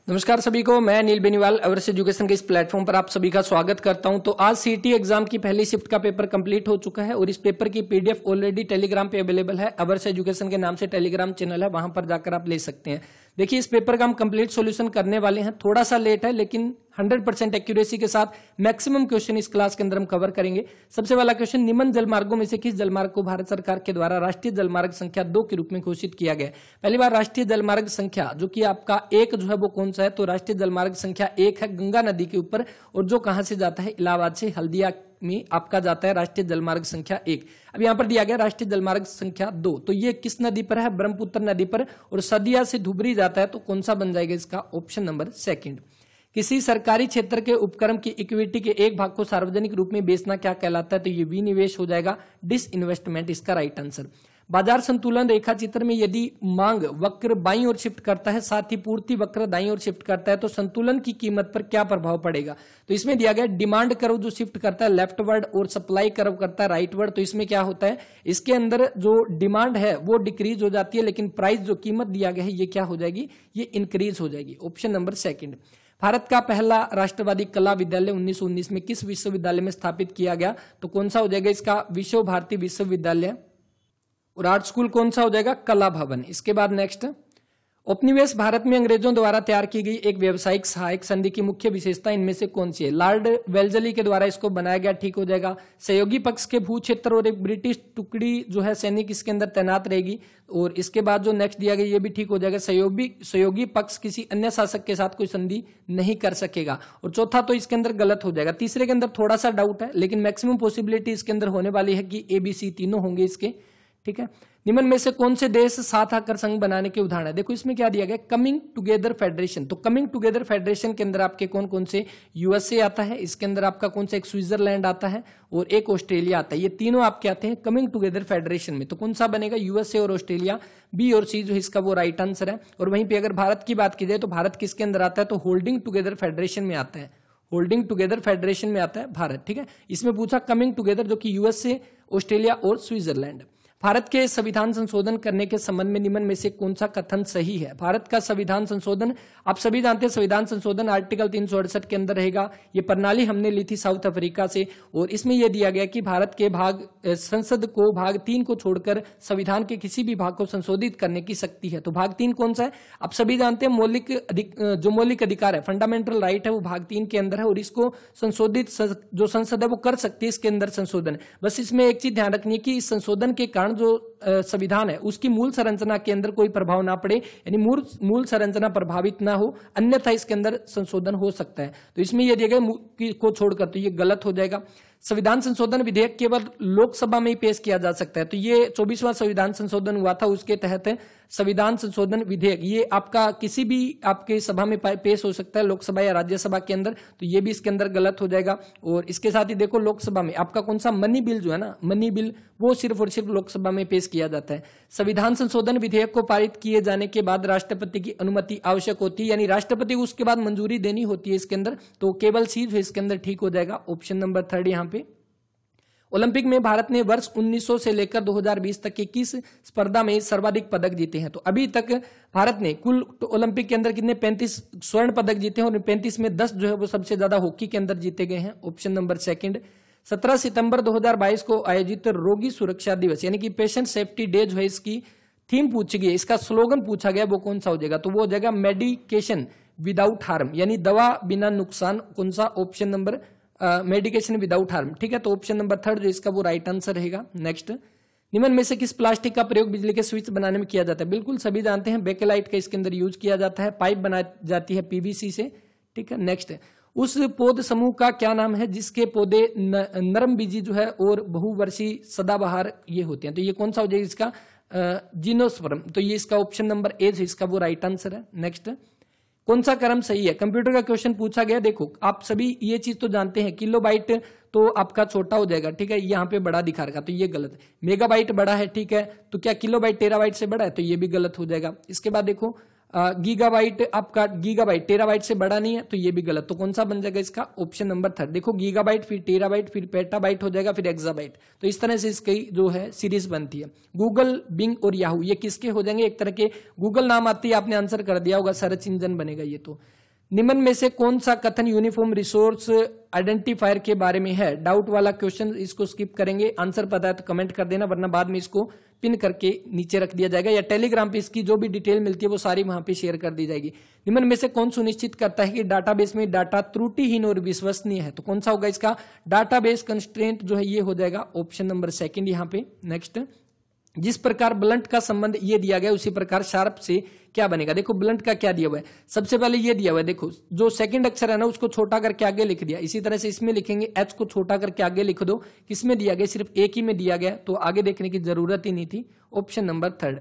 नमस्कार सभी को, मैं अनिल बेनीवाल अवर्स एजुकेशन के इस प्लेटफॉर्म पर आप सभी का स्वागत करता हूं। तो आज सीईटी एग्जाम की पहली शिफ्ट का पेपर कंप्लीट हो चुका है और इस पेपर की पीडीएफ ऑलरेडी टेलीग्राम पे अवेलेबल है। अवर्स एजुकेशन के नाम से टेलीग्राम चैनल है, वहां पर जाकर आप ले सकते हैं। देखिए, इस पेपर का हम कंप्लीट सॉल्यूशन करने वाले हैं। थोड़ा सा लेट है लेकिन 100% एक्यूरेसी के साथ मैक्सिमम क्वेश्चन इस क्लास के अंदर हम कवर करेंगे। सबसे पहला क्वेश्चन, निम्न जलमार्गों में से किस जलमार्ग को भारत सरकार के द्वारा राष्ट्रीय जलमार्ग संख्या 2 के रूप में घोषित किया गया? पहली बार राष्ट्रीय जलमार्ग संख्या जो कि आपका 1 जो है वो कौन सा है? तो राष्ट्रीय जलमार्ग संख्या 1 है गंगा नदी के ऊपर, और जो कहां से जाता है? इलाहाबाद से हल्दिया में आपका जाता है राष्ट्रीय जलमार्ग संख्या 1। अब यहां पर दिया गया राष्ट्रीय जलमार्ग संख्या 2, तो ये किस नदी पर है? ब्रह्मपुत्र नदी पर, और सदिया से धुबरी जाता है, तो कौन सा बन जाएगा इसका? Option number second. किसी सरकारी क्षेत्र के उपक्रम की इक्विटी के एक भाग को सार्वजनिक रूप में बेचना क्या कहलाता है? तो ये विनिवेश हो जाएगा, डिसइन्वेस्टमेंट इसका राइट आंसर। बाजार संतुलन रेखा चित्र में यदि मांग वक्र बाईं ओर शिफ्ट करता है, साथ ही पूर्ति वक्र दाईं ओर शिफ्ट करता है, तो संतुलन की कीमत पर क्या प्रभाव पड़ेगा? तो इसमें दिया गया डिमांड कर्व जो शिफ्ट करता है लेफ्टवर्ड और सप्लाई कर्व करता है राइटवर्ड। तो इसमें क्या होता है? इसके अंदर जो डिमांड है वो डिक्रीज हो जाती है, लेकिन प्राइस जो कीमत दिया गया है ये क्या हो जाएगी? ये इंक्रीज हो जाएगी। Option number second. भारत का पहला राष्ट्रवादी कला विद्यालय 1919 में किस विश्वविद्यालय में स्थापित किया गया? तो कौन सा हो जाएगा इसका? विश्व भारती विश्वविद्यालय। और आर्ट स्कूल कौन सा हो जाएगा? कला भवन। इसके बाद नेक्स्ट, उपनिवेश भारत में अंग्रेजों द्वारा तैयार की गई एक व्यावसायिक सहायक संधि की मुख्य विशेषता इनमें से कौन सी है? लॉर्ड वेल्जली के द्वारा इसको बनाया गया, ठीक हो जाएगा। सहयोगी पक्ष के भू क्षेत्र और एक ब्रिटिश टुकड़ी जो है सैनिक इसके अंदर तैनात रहेगी। और इसके बाद जो नेक्स्ट दिया गया ये भी ठीक हो जाएगा, सहयोगी पक्ष किसी अन्य शासक के साथ कोई संधि नहीं कर सकेगा। और चौथा तो इसके अंदर गलत हो जाएगा। तीसरे के अंदर थोड़ा सा डाउट है, लेकिन मैक्सिमम पॉसिबिलिटी इसके अंदर होने वाली है कि ABC तीनों होंगे इसके, ठीक है। निम्न में से कौन से देश साथ आकर संघ बनाने के उदाहरण है? देखो इसमें क्या दिया गया, कमिंग टुगेदर फेडरेशन। तो कमिंग टुगेदर फेडरेशन के अंदर आपके कौन कौन से? USA आता है, इसके अंदर आपका कौन सा? एक स्विट्जरलैंड आता है और एक ऑस्ट्रेलिया आता है। ये तीनों आपके आते हैं कमिंग टुगेदर फेडरेशन में। तो कौन सा बनेगा? USA और ऑस्ट्रेलिया, B और C जो इसका वो राइट आंसर है। और वहीं पर अगर भारत की बात की जाए तो भारत किसके अंदर आता है? तो होल्डिंग टुगेदर फेडरेशन में आता है। होल्डिंग टुगेदर फेडरेशन में आता है भारत, ठीक है। इसमें पूछा कमिंग टुगेदर जो कि USA, ऑस्ट्रेलिया और स्विट्जरलैंड। भारत के संविधान संशोधन करने के संबंध में निम्न में से कौन सा कथन सही है? भारत का संविधान संशोधन, आप सभी जानते हैं संविधान संशोधन आर्टिकल 368 के अंदर रहेगा। ये प्रणाली हमने ली थी साउथ अफ्रीका से, और इसमें यह दिया गया कि भारत के संसद को भाग 3 को छोड़कर संविधान के किसी भी भाग को संशोधित करने की शक्ति है। तो भाग 3 कौन सा है? आप सभी जानते हैं मौलिक अधिकार है, फंडामेंटल राइट है, वो भाग 3 के अंदर है, और इसको संशोधित जो संसद है वो कर सकती है इसके अंदर संशोधन। बस इसमें एक चीज ध्यान रखनी है कि इस संशोधन के कारण जो संविधान है उसकी मूल संरचना के अंदर कोई प्रभाव ना पड़े, यानी मूल संरचना प्रभावित ना हो, अन्यथा इसके अंदर संशोधन हो सकता है। तो इसमें यह दिया गया को छोड़कर, तो ये गलत हो जाएगा। संविधान संशोधन विधेयक केवल लोकसभा में ही पेश किया जा सकता है। तो ये 24वां संविधान संशोधन हुआ था, उसके तहत संविधान संशोधन विधेयक ये आपका किसी भी आपके सभा में पेश हो सकता है, लोकसभा या राज्यसभा के अंदर। तो ये भी इसके अंदर गलत हो जाएगा। और इसके साथ ही देखो लोकसभा में आपका कौन सा? मनी बिल जो है ना, मनी बिल, वो सिर्फ और सिर्फ लोकसभा में पेश किया जाता है। संविधान संशोधन विधेयक को पारित किए जाने के बाद राष्ट्रपति की अनुमति आवश्यक होती है, यानी राष्ट्रपति को उसके बाद मंजूरी देनी होती है इसके अंदर। तो केवल सी जो इसके अंदर ठीक हो जाएगा, ऑप्शन नंबर 3 यहाँ पे। ओलंपिक में भारत ने वर्ष 1900 से लेकर 2020 तक की किस स्पर्धा में सर्वाधिक पदक जीते हैं? तो अभी तक भारत ने कुल ओलंपिक के अंदर कितने? 35 स्वर्ण पदक जीते हैं, और 35 में 10 जो है वो सबसे ज्यादा हॉकी के अंदर जीते गए हैं। Option number second. 17 सितंबर 2022 को आयोजित रोगी सुरक्षा दिवस यानी कि पेशेंट सेफ्टी डे जो है इसकी थीम पूछी गई, इसका स्लोगन पूछा गया, वो कौन सा हो जाएगा? तो वो हो जाएगा मेडिकेशन विदाउट हार्म, यानी दवा बिना नुकसान। कौन सा? Option number medication without harm, ठीक है। तो ऑप्शन नंबर 3 जो इसका वो राइट आंसर रहेगा। नेक्स्ट, निम्न में से किस प्लास्टिक का प्रयोग बिजली के स्विच बनाने में किया जाता है? बिल्कुल सभी जानते हैं, बेकेलाइट का इसके अंदर यूज किया जाता है। पाइप बनाई जाती है PVC से, ठीक है। नेक्स्ट, उस पौध समूह का क्या नाम है जिसके पौधे नरम बीजी जो है और बहुवर्षीय सदाबहार ये होते हैं? तो ये कौन सा हो जाएगा इसका? जिम्नोस्पर्म। तो ये इसका ऑप्शन नंबर A जो इसका वो राइट आंसर है। नेक्स्ट, कौन सा क्रम सही है? कंप्यूटर का क्वेश्चन पूछा गया। देखो आप सभी ये चीज तो जानते हैं, किलोबाइट तो आपका छोटा हो जाएगा, ठीक है, यहाँ पे बड़ा दिखा रखा, तो ये गलत है। मेगाबाइट बड़ा है, ठीक है, तो क्या किलोबाइट टेराबाइट से बड़ा है? तो ये भी गलत हो जाएगा। इसके बाद देखो गीगाबाइट आपका गीगाबाइट टेराबाइट से बड़ा नहीं है, तो ये भी गलत। तो कौन सा बन जाएगा इसका? Option number third. देखो गीगाबाइट, फिर टेराबाइट, फिर पेटाबाइट हो जाएगा, फिर एक्साबाइट। तो इस तरह से इसकी जो है सीरीज बनती है। गूगल, बिंग और याहू ये किसके हो जाएंगे? एक तरह के गूगल नाम आती है, आपने आंसर कर दिया होगा, सर्च इंजन बनेगा ये। तो निम्न में से कौन सा कथन यूनिफॉर्म रिसोर्स आइडेंटिफायर के बारे में है? डाउट वाला क्वेश्चन, इसको स्किप करेंगे। आंसर पता है तो कमेंट कर देना, वरना बाद में इसको पिन करके नीचे रख दिया जाएगा, या टेलीग्राम पे इसकी जो भी डिटेल मिलती है वो सारी वहां पे शेयर कर दी जाएगी। निम्न में से कौन सुनिश्चित करता है कि डाटाबेस में डाटा त्रुटिहीन और विश्वसनीय है? तो कौन सा होगा इसका? डाटाबेस कंस्ट्रेंट जो है ये हो जाएगा ऑप्शन नंबर सेकंड यहाँ पे। नेक्स्ट, जिस प्रकार ब्लंट का संबंध ये दिया गया उसी प्रकार शार्प से क्या बनेगा? देखो ब्लंट का क्या दिया हुआ है, सबसे पहले ये दिया हुआ है, देखो जो सेकंड अक्षर है ना उसको छोटा करके आगे लिख दिया। इसी तरह से इसमें लिखेंगे एच को छोटा करके आगे लिख दो। किसमें दिया गया? सिर्फ एक ही में दिया गया, तो आगे देखने की जरूरत ही नहीं थी। Option number third.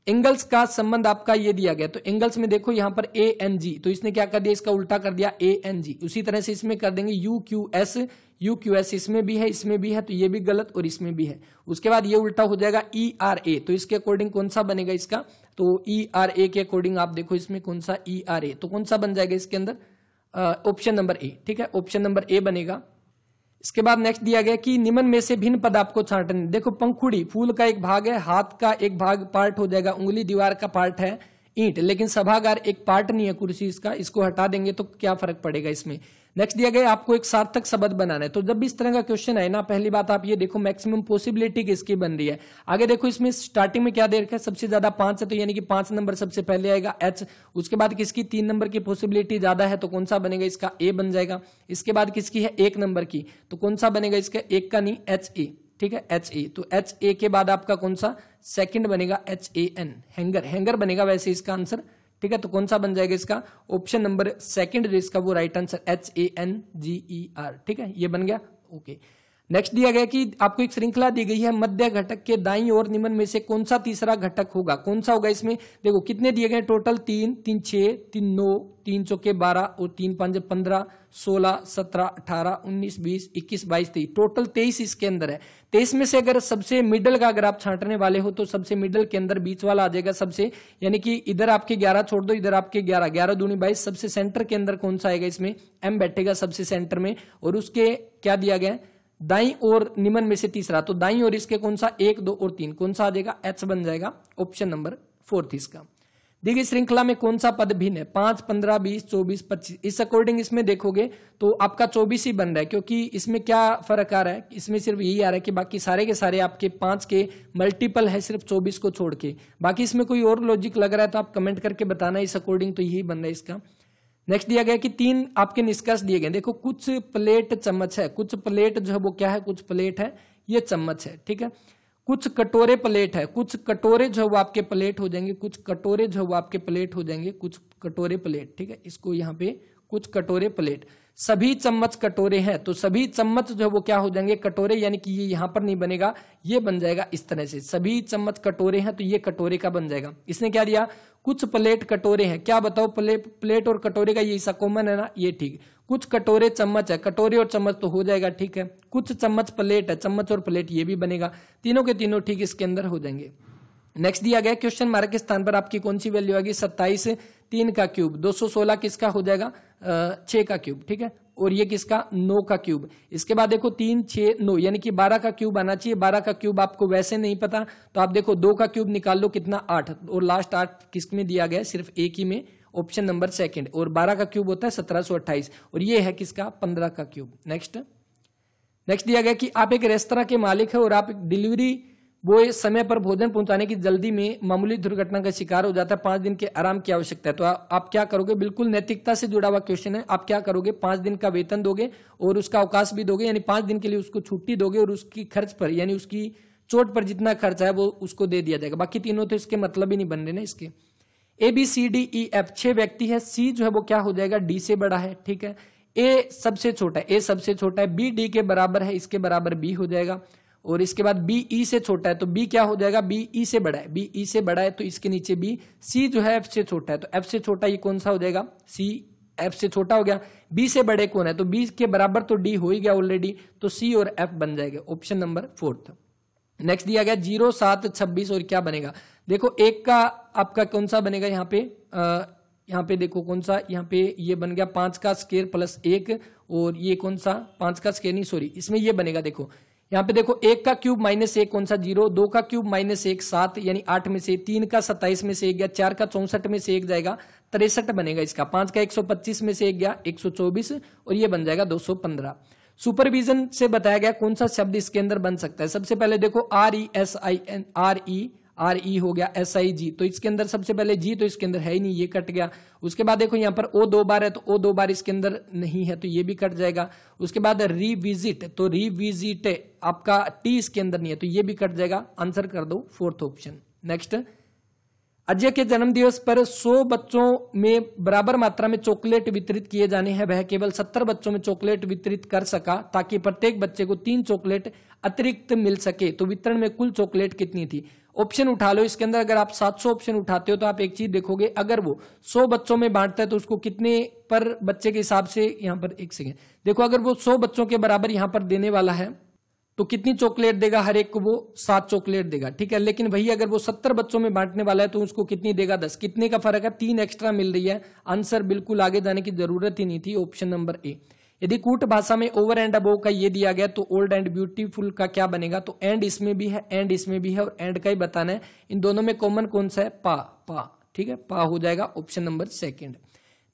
एंगल्स का संबंध आपका ये दिया गया, तो एंगल्स में देखो यहाँ पर ए एन जी, तो इसने क्या कर दिया? इसका उल्टा कर दिया ए एन जी। उसी तरह से इसमें कर देंगे you Q S, you Q S इसमें भी है, इसमें भी है, तो ये भी गलत और इसमें भी है। उसके बाद ये उल्टा हो जाएगा ई आर ए, तो इसके अकॉर्डिंग कौन सा बनेगा इसका? तो ई आर ए के अकॉर्डिंग आप देखो इसमें कौन सा ई आर ए, तो कौन सा बन जाएगा इसके अंदर? Option number A. ठीक है, ऑप्शन नंबर ए बनेगा। इसके बाद नेक्स्ट दिया गया कि निम्न में से भिन्न पद आपको छांटने। देखो पंखुड़ी फूल का एक भाग है, हाथ का एक भाग पार्ट हो जाएगा, उंगली दीवार का पार्ट है, ईंट, लेकिन सभागार एक पार्ट नहीं है कुर्सी इसका, इसको हटा देंगे तो क्या फर्क पड़ेगा इसमें। नेक्स्ट दिया गया आपको एक सार्थक शब्द बनाना है। तो जब भी इस तरह का क्वेश्चन है ना, पहली बात आप ये देखो मैक्सिमम पॉसिबिलिटी किसकी बन रही है। आगे देखो इसमें स्टार्टिंग में क्या दे रखा है? सबसे ज्यादा 5 है, तो यानी कि 5 नंबर सबसे पहले आएगा एच। उसके बाद किसकी 3 नंबर की पॉसिबिलिटी ज्यादा है, तो कौन सा बनेगा इसका? ए बन जाएगा। इसके बाद किसकी है? 1 नंबर की, तो कौन सा बनेगा इसका? 1 का नहीं, एच ए। ठीक है, एच ए। तो एच ए के बाद आपका कौन सा सेकंड बनेगा? H A N, hanger. Hanger बनेगा वैसे इसका आंसर। ठीक है, तो कौन सा बन जाएगा इसका? ऑप्शन नंबर सेकंड इसका वो right answer, H A N G E R. ठीक है, ये बन गया। ओके, नेक्स्ट दिया गया कि आपको एक श्रृंखला दी गई है, मध्य घटक के दाईं ओर निम्न में से कौन सा तीसरा घटक होगा? कौन सा होगा इसमें? देखो कितने दिए गए टोटल? 3, 3 6, 3 9, 3 चौके 12 और 3 5 15, 16 17 18 19 20 21 22 23, टोटल 23 इसके अंदर है। 23 में से अगर सबसे मिडल का अगर आप छांटने वाले हो तो सबसे मिडल के अंदर बीच वाला आ जाएगा सबसे, यानी कि इधर आपके 11 छोड़ दो, इधर आपके 11, 11 दूनी 22, सबसे सेंटर के अंदर कौन सा आएगा इसमें? एम बैठेगा सबसे सेंटर में। और उसके क्या दिया गया? दाईं और निम्न में से तीसरा, तो दाईं और इसके कौन सा? 1 2 और 3, कौन सा आ जाएगा? एच बन जाएगा। ऑप्शन नंबर 4 इसका। देखिए श्रृंखला में कौन सा पद भिन्न है? 5 15 20 24 25, इस अकॉर्डिंग इसमें देखोगे तो आपका 24 ही बन रहा है, क्योंकि इसमें क्या फर्क आ रहा है? इसमें सिर्फ यही आ रहा है कि बाकी सारे के सारे आपके 5 के मल्टीपल है, सिर्फ 24 को छोड़ के। बाकी इसमें कोई और लॉजिक लग रहा है तो आप कमेंट करके बताना, इस अकॉर्डिंग तो यही बन रहा है इसका। नेक्स्ट दिया गया कि 3 आपके निष्कर्ष दिए गए। देखो कुछ प्लेट चम्मच है, कुछ प्लेट जो है वो क्या है? कुछ प्लेट है, ये चम्मच है। ठीक है, कुछ कटोरे प्लेट है, कुछ कटोरे जो है वो आपके प्लेट हो जाएंगे, कुछ कटोरे जो है वो आपके प्लेट हो जाएंगे, कुछ कटोरे प्लेट। ठीक है, इसको यहाँ पे कुछ कटोरे प्लेट। सभी चम्मच कटोरे हैं, तो सभी चम्मच जो है वो क्या हो जाएंगे? कटोरे, यानी कि ये यहां पर नहीं बनेगा, ये बन जाएगा इस तरह से। सभी चम्मच कटोरे हैं, तो ये कटोरे का बन जाएगा। इसने क्या दिया? कुछ प्लेट कटोरे हैं। क्या बताओ? प्लेट और कटोरे का ये हिस्सा कॉमन है ना, ये ठीक। कुछ कटोरे चम्मच है, कटोरे और चम्मच तो हो जाएगा। ठीक है, कुछ चम्मच प्लेट है, चम्मच और प्लेट ये भी बनेगा। तीनों के तीनों ठीक इसके अंदर हो जाएंगे। नेक्स्ट दिया गया क्वेश्चन मार्क के स्थान पर आपकी कौन सी वैल्यू आएगी? 27 3 का क्यूब, 216 किसका हो जाएगा? 6 का क्यूब। ठीक है, और ये किसका? 9 का क्यूब। इसके बाद देखो 3 6 9, यानी कि 12 का क्यूब आना चाहिए। 12 का क्यूब आपको वैसे नहीं पता तो आप देखो 2 का क्यूब निकाल लो, कितना? 8, और लास्ट 8 किस में दिया गया? सिर्फ एक ही में, ऑप्शन नंबर सेकंड। और 12 का क्यूब होता है 1728, और ये है किसका? 15 का क्यूब। नेक्स्ट दिया गया कि आप एक रेस्तरां के मालिक है और आप डिलीवरी बॉय समय पर भोजन पहुंचाने की जल्दी में मामूली दुर्घटना का शिकार हो जाता है, 5 दिन के आराम की आवश्यकता है। तो आप क्या करोगे? बिल्कुल नैतिकता से जुड़ा हुआ क्वेश्चन है। आप क्या करोगे? 5 दिन का वेतन दोगे और उसका अवकाश भी दोगे, यानी 5 दिन के लिए उसको छुट्टी दोगे, और उसकी खर्च पर, यानी उसकी चोट पर जितना खर्च है वो उसको दे दिया जाएगा। बाकी तीनों तो इसके मतलब ही नहीं बन रहे ना इसके। ABCDEF 6 व्यक्ति है, C जो है वो क्या हो जाएगा? D से बड़ा है। ठीक है, A सबसे छोटा है, A सबसे छोटा है, B D के बराबर है, इसके बराबर B हो जाएगा। और इसके बाद B E से छोटा है, तो B क्या हो जाएगा? B E से बड़ा है, B E से बड़ा है तो इसके नीचे B। C जो है F से छोटा है, तो F से छोटा ये कौन सा हो जाएगा? C F से छोटा हो गया। B से बड़े कौन है? तो B के बराबर तो D हो ही गया ऑलरेडी, तो C और F बन जाएगा। Option number 4। नेक्स्ट दिया गया 0, 7, 26 और क्या बनेगा। देखो एक का आपका कौन सा बनेगा यहाँ पे देखो कौन सा, यहाँ पे ये बन गया 5 का स्क्वायर प्लस 1 और ये कौन सा 5 का स्क्वायर नहीं सॉरी इसमें ये बनेगा। देखो यहाँ पे देखो 1 का क्यूब माइनस 1 कौन सा 0, 2 का क्यूब माइनस 1 7 यानी 8 में से, 3 का 27 में से 1 गया, 4 का 64 में से 1 जाएगा 63 बनेगा इसका, 5 का 125 में से 1 गया 124 और ये बन जाएगा 215। सुपरविजन से बताया गया कौन सा शब्द इसके अंदर बन सकता है। सबसे पहले देखो RE हो गया, SIG तो इसके अंदर सबसे पहले जी तो इसके अंदर है ही नहीं, ये कट गया। उसके बाद देखो यहाँ पर O 2 बार है तो O 2 बार इसके अंदर नहीं है तो ये भी कट जाएगा। उसके बाद रिविजिट तो रिविजिट आपका T इसके अंदर नहीं है तो ये भी कट जाएगा, आंसर कर दो फोर्थ ऑप्शन। नेक्स्ट, अजय के जन्मदिवस पर 100 बच्चों में बराबर मात्रा में चॉकलेट वितरित किए जाने हैं, वह केवल 70 बच्चों में चॉकलेट वितरित कर सका ताकि प्रत्येक बच्चे को 3 चॉकलेट अतिरिक्त मिल सके, तो वितरण में कुल चॉकलेट कितनी थी। ऑप्शन उठा लो इसके अंदर, अगर आप 700 ऑप्शन उठाते हो तो आप एक चीज देखोगे, अगर वो 100 बच्चों में बांटता है तो उसको कितने पर बच्चे के हिसाब से, यहाँ पर एक सेकेंड देखो, अगर वो 100 बच्चों के बराबर यहाँ पर देने वाला है तो कितनी चॉकलेट देगा, हर एक को वो 7 चॉकलेट देगा, ठीक है। लेकिन वही अगर वो 70 बच्चों में बांटने वाला है तो उसको कितनी देगा, 10। कितने का फर्क है, 3 एक्स्ट्रा मिल रही है। आंसर बिल्कुल आगे जाने की जरूरत ही नहीं थी, ऑप्शन नंबर ए। यदि कूट भाषा में ओवर एंड अबोव का ये दिया गया तो ओल्ड एंड ब्यूटीफुल का क्या बनेगा, तो एंड इसमें भी है, एंड इसमें भी है और एंड का ही बताना है। इन दोनों में कॉमन कौन सा है, पा, ठीक है, पा हो जाएगा ऑप्शन नंबर सेकंड।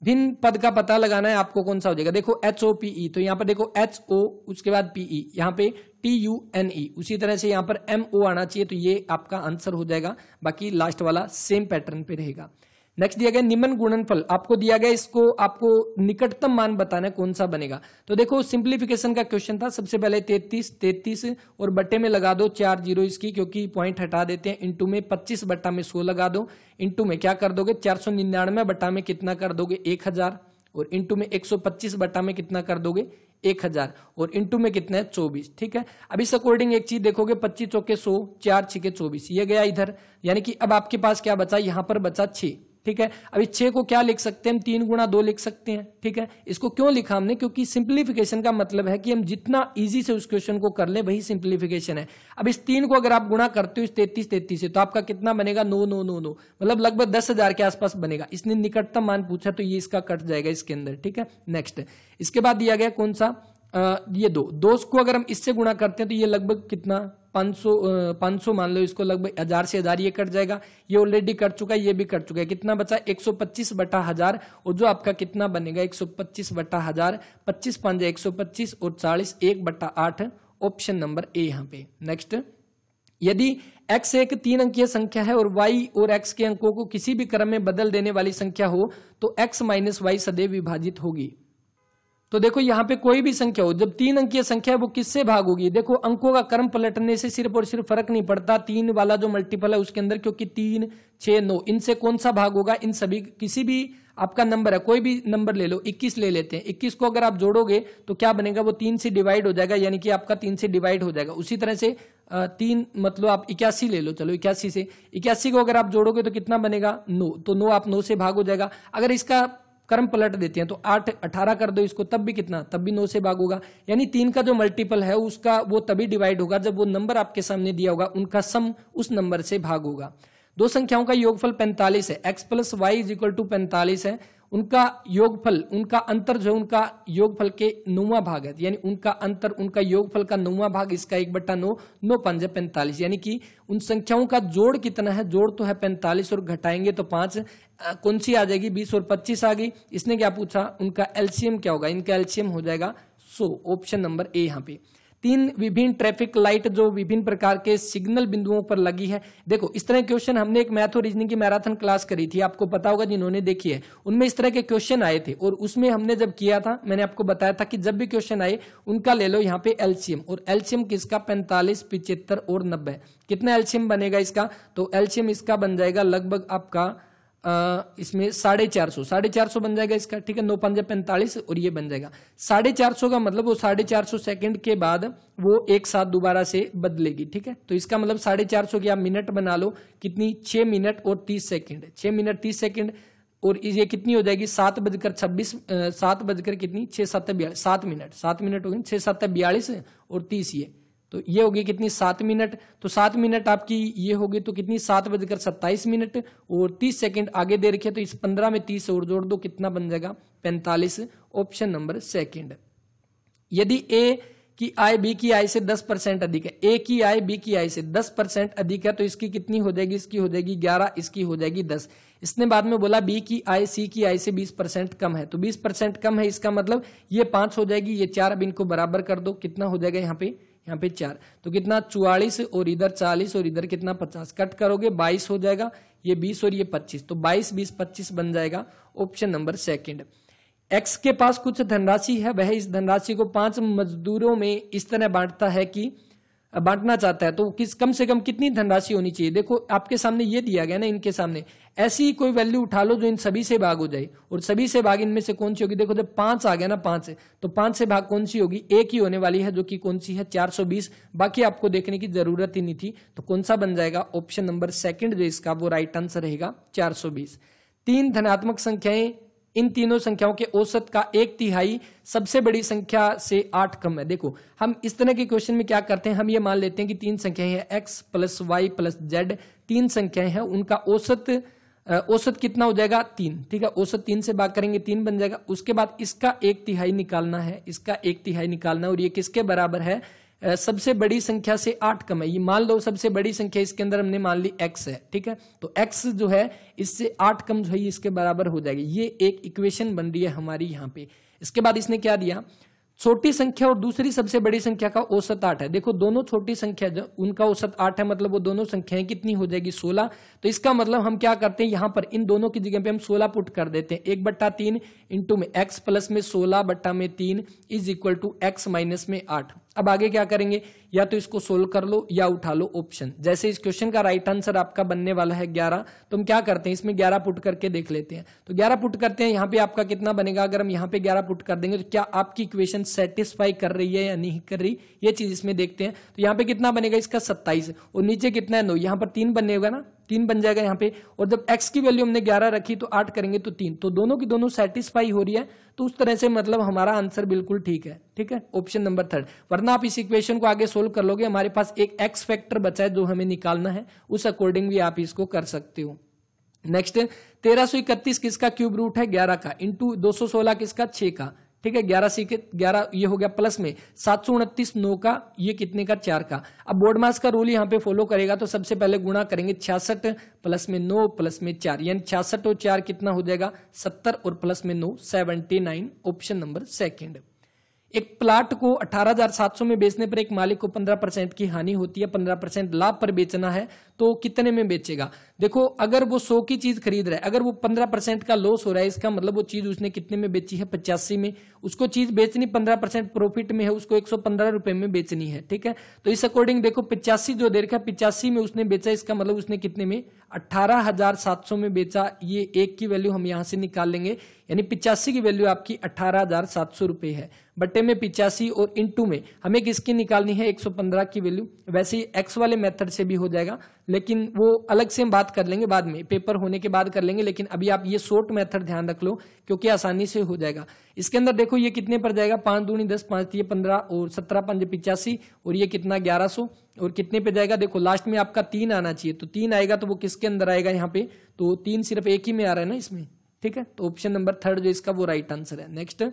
भिन्न पद का पता लगाना है आपको, कौन सा हो जाएगा, देखो HOPE तो यहाँ पर देखो HO उसके बाद PE, यहाँ पे TUNE, उसी तरह से यहाँ पर MO आना चाहिए तो ये आपका आंसर हो जाएगा। बाकी लास्ट वाला सेम पैटर्न पे रहेगा। नेक्स्ट दिया गया निम्न गुणनफल, आपको दिया गया, इसको आपको निकटतम मान बताना है कौन सा बनेगा। तो देखो सिंप्लीफिकेशन का क्वेश्चन था, सबसे पहले 33 और बट्टे में लगा दो 4 जीरो इसकी, क्योंकि पॉइंट हटा देते हैं। इंटू में 25 बट्टा में 100 लगा दो, इंटू में क्या कर दोगे 499 बट्टा में कितना कर दोगे 1000 और इंटू में 125 बट्टा में कितना कर दोगे 1000 और इंटू में कितना है 24, ठीक है। अब इस अकॉर्डिंग एक चीज देखोगे, 25 चौके 100, 4 छिके 24, ये गया इधर, यानी कि अब आपके पास क्या बचा, यहां पर बचा 6, ठीक है। अभी 6 को क्या लिख सकते हैं हम, 3 गुणा 2 लिख सकते हैं, ठीक है। इसको क्यों लिखा हमने, क्योंकि सिंप्लीफिकेशन का मतलब है कि हम जितना इजी से उस क्वेश्चन को कर ले वही सिंप्लीफिकेशन है। अब इस 3 को अगर आप गुणा करते हो इस 33 से तो आपका कितना बनेगा 9 मतलब लगभग 10,000 के आसपास बनेगा। इसने निकटतम मान पूछा तो ये इसका कट जाएगा इसके अंदर, ठीक है। नेक्स्ट, इसके बाद दिया गया कौन सा, ये 2 को अगर हम इससे गुणा करते हैं तो ये लगभग कितना 500 मान लो इसको, लगभग 1000 से 1000 ये कट जाएगा, ये ऑलरेडी कट चुका है, ये भी कट चुका है। कितना बचा 125 बटा 1000 और जो आपका कितना बनेगा 125 बटा 1000, 25 5 125 और 40 1 बटा 8, ऑप्शन नंबर ए यहाँ पे। नेक्स्ट, यदि x एक 3 अंकीय संख्या है और y और x के अंकों को किसी भी क्रम में बदल देने वाली संख्या हो तो x माइनस वाई सदैव विभाजित होगी। तो देखो यहाँ पे कोई भी संख्या हो, जब 3 अंकीय संख्या है वो किससे भाग होगी, देखो अंकों का क्रम पलटने से सिर्फ और सिर्फ फर्क नहीं पड़ता, 3 वाला जो मल्टीपल है उसके अंदर, क्योंकि 3 6 9 इनसे कौन सा भाग होगा, इन सभी, किसी भी आपका नंबर है, कोई भी नंबर ले लो, 21 ले लेते हैं, 21 को अगर आप जोड़ोगे तो क्या बनेगा, वो 3 से डिवाइड हो जाएगा, यानी कि आपका 3 से डिवाइड हो जाएगा। उसी तरह से 3 मतलब आप 81 ले लो, चलो 81 से 81 को अगर आप जोड़ोगे तो कितना बनेगा 9, तो 9 आप 9 से भाग हो जाएगा। अगर इसका क्रम पलट देते हैं तो 8 18 कर दो इसको, तब भी कितना, तब भी 9 से भाग होगा। यानी 3 का जो मल्टीपल है उसका वो तभी डिवाइड होगा जब वो नंबर आपके सामने दिया होगा उनका सम उस नंबर से भाग होगा। 2 संख्याओं का योगफल 45 है, x plus Y is equal to 45 है, उनका योगफल, उनका अंतर जो उनका योगफल के 9वां भाग है, यानी उनका अंतर, उनका योगफल का 9वां भाग, इसका 1/9, 9 5 45, यानी कि उन संख्याओं का जोड़ कितना है, जोड़ तो है 45 और घटाएंगे तो 5, कौन सी आ जाएगी 20 और 25 आ गई। इसने क्या पूछा, उनका एलसीएम क्या होगा, इनका एलसीएम हो जाएगा 100, ऑप्शन नंबर ए यहाँ पे। 3 विभिन्न ट्रैफिक लाइट जो विभिन्न प्रकार के सिग्नल बिंदुओं पर लगी है। देखो इस तरह के क्वेश्चन हमने एक मैथ और रीजनिंग की मैराथन क्लास करी थी, आपको पता होगा जिन्होंने देखी है, उनमें इस तरह के क्वेश्चन आए थे और उसमें हमने जब किया था मैंने आपको बताया था कि जब भी क्वेश्चन आए उनका ले लो यहाँ पे एलसीएम, और एलसीएम किसका 45 75 और 90, कितना एलसीएम बनेगा इसका, तो एलसीएम इसका बन जाएगा लगभग आपका इसमें 450 बन जाएगा इसका, ठीक है। 9 5 45 और ये बन जाएगा 450 का मतलब वो 450 सेकंड के बाद वो एक साथ दोबारा से बदलेगी, ठीक है। तो इसका मतलब 450 की आप मिनट बना लो, कितनी 6 मिनट और 30 सेकंड, 6 मिनट 30 सेकंड, और ये कितनी हो जाएगी 7:26, 7 बजकर कितनी 6 7 42, 7 मिनट हो गई, 6 7 42 और 30 ये, तो ये होगी कितनी 7 मिनट, तो 7 मिनट आपकी ये होगी तो कितनी 7:27 और 30 सेकंड आगे दे रखे, तो इस 15 में 30 और जोड़ दो, कितना बन जाएगा 45, ऑप्शन नंबर सेकंड। यदि ए की आय बी की आय से 10% अधिक है, ए की आय बी की आय से 10% अधिक है, तो इसकी कितनी हो जाएगी, इसकी हो जाएगी 11, इसकी हो जाएगी 10। इसने बाद में बोला बी की आय सी की आय से 20% कम है, तो 20% कम है, इसका मतलब ये 5 हो जाएगी, ये 4, अब इनको बराबर कर दो, कितना हो जाएगा यहाँ पे 4, तो कितना 44 और इधर 40 और इधर कितना 50, कट करोगे 22 हो जाएगा, ये 20 और ये 25, तो 22, 20, 25 बन जाएगा, ऑप्शन नंबर सेकंड। एक्स के पास कुछ धनराशि है, वह इस धनराशि को 5 मजदूरों में इस तरह बांटना चाहता है, तो कम से कम कितनी धनराशि होनी चाहिए। देखो आपके सामने ये दिया गया ना, इनके सामने ऐसी कोई वैल्यू उठा लो जो इन सभी से भाग हो जाए, और सभी से भाग इनमें से कौन सी होगी। देखो जब 5 आ गया ना, 5 है तो 5 से भाग कौन सी होगी, एक ही होने वाली है, जो कि कौन सी है 420, बाकी आपको देखने की जरूरत ही नहीं थी। तो कौन सा बन जाएगा, ऑप्शन नंबर सेकंड जो इसका वो राइट आंसर रहेगा 420। 3 धनात्मक संख्याएं, इन तीनों संख्याओं के औसत का 1/3 सबसे बड़ी संख्या से 8 कम है। देखो हम इस तरह के क्वेश्चन में क्या करते हैं, हम ये मान लेते हैं कि 3 संख्याएं हैं, x plus Y plus Z, 3 संख्याएं हैं, उनका औसत कितना हो जाएगा 3, ठीक है, औसत 3 से भाग करेंगे 3 बन जाएगा। उसके बाद इसका 1/3 निकालना है, इसका 1/3 निकालना है, और ये किसके बराबर है, सबसे बड़ी संख्या से 8 कम है। ये मान लो सबसे बड़ी संख्या इसके अंदर हमने मान ली x है, ठीक है, तो x जो है इससे 8 कम जो है इसके बराबर हो जाएगी। ये एक इक्वेशन बन रही है हमारी यहाँ पे। इसके बाद इसने क्या दिया, छोटी संख्या और दूसरी सबसे बड़ी संख्या का औसत 8 है। देखो दोनों छोटी संख्या जो उनका औसत 8 है, मतलब वो दोनों संख्याएं कितनी हो जाएगी 16। तो इसका मतलब हम क्या करते हैं, यहाँ पर इन दोनों की जगह पे हम 16 पुट कर देते हैं। 1/3 इंटू में x प्लस में 16/3 is equal to x minus में 8। अब आगे क्या करेंगे, या तो इसको सोल्व कर लो या उठा लो ऑप्शन। जैसे इस क्वेश्चन का राइट आंसर आपका बनने वाला है 11, तो हम क्या करते हैं इसमें 11 पुट करके देख लेते हैं। तो 11 पुट करते हैं, यहाँ पे आपका कितना बनेगा, अगर हम यहाँ पे 11 पुट कर देंगे तो क्या आपकी इक्वेशन सेटिस्फाई कर रही है या नहीं कर रही, ये चीज इसमें देखते हैं। तो यहाँ पे कितना बनेगा इसका 27, और नीचे कितना है 9, यहाँ पर 3 बनने होगा ना, 3 बन जाएगा यहाँ पे, और जब x की वैल्यू हमने 11 रखी तो 8 करेंगे तो 3, तो दोनों की दोनों सेटिस्फाई हो रही है। तो उस तरह से मतलब हमारा आंसर बिल्कुल ठीक है, ठीक है, ऑप्शन नंबर 3। वरना आप इस इक्वेशन को आगे सोल्व कर लोगे, हमारे पास एक x फैक्टर बचा है जो हमें निकालना है, उस अकॉर्डिंग भी आप इसको कर सकते हो। नेक्स्ट 1331 किसका क्यूब रूट है 11 का, इंटू 216 किसका 6 का, ठीक है, 11 ये हो गया, प्लस में 729 9 का, ये कितने का 4 का। अब बोर्ड मास का रूल यहाँ पे फॉलो करेगा, तो सबसे पहले गुणा करेंगे 66 प्लस में 9 प्लस में 4, यानी 66 और 4 कितना हो जाएगा 70, और प्लस में 9 79, ऑप्शन नंबर सेकंड। एक प्लाट को 18,700 में बेचने पर एक मालिक को 15% की हानि होती है, 15% लाभ पर बेचना है, तो कितने में बेचेगा। देखो अगर वो 100 की चीज खरीद रहा है, अगर वो 15% का लॉस हो रहा है, इसका मतलब वो चीज उसने कितने में बेची है 85 में, उसको चीज बेचनी 15% प्रॉफिट में है, उसको 115 रुपए में बेचनी है, ठीक है। तो इस अकॉर्डिंग देखो 85 जो दे रखा है 85 में उसने बेचा, इसका मतलब उसने कितने में 18,700 में बेचा। ये एक की वैल्यू हम यहां से निकाल लेंगे, यानी 85 की वैल्यू आपकी 18,700 रुपए है, बटे में 85 और इंटू में हमें किसकी निकालनी है 115 की वैल्यू। वैसे ही एक्स वाले मेथड से भी हो जाएगा, लेकिन वो अलग से हम बात कर लेंगे बाद में, पेपर होने के बाद कर लेंगे, लेकिन अभी आप ये शॉर्ट मेथड ध्यान रख लो क्योंकि आसानी से हो जाएगा। इसके अंदर देखो ये कितने पर जाएगा, 5 दूनी 10, 5 ये 15 और 17 5 85, और ये कितना 1100, और कितने पे जाएगा देखो लास्ट में आपका 3 आना चाहिए, तो 3 आएगा तो वो किसके अंदर आएगा यहाँ पे, तो 3 सिर्फ एक ही में आ रहा है ना इसमें, ठीक है, तो ऑप्शन नंबर 3 जो इसका वो राइट आंसर है। नेक्स्ट,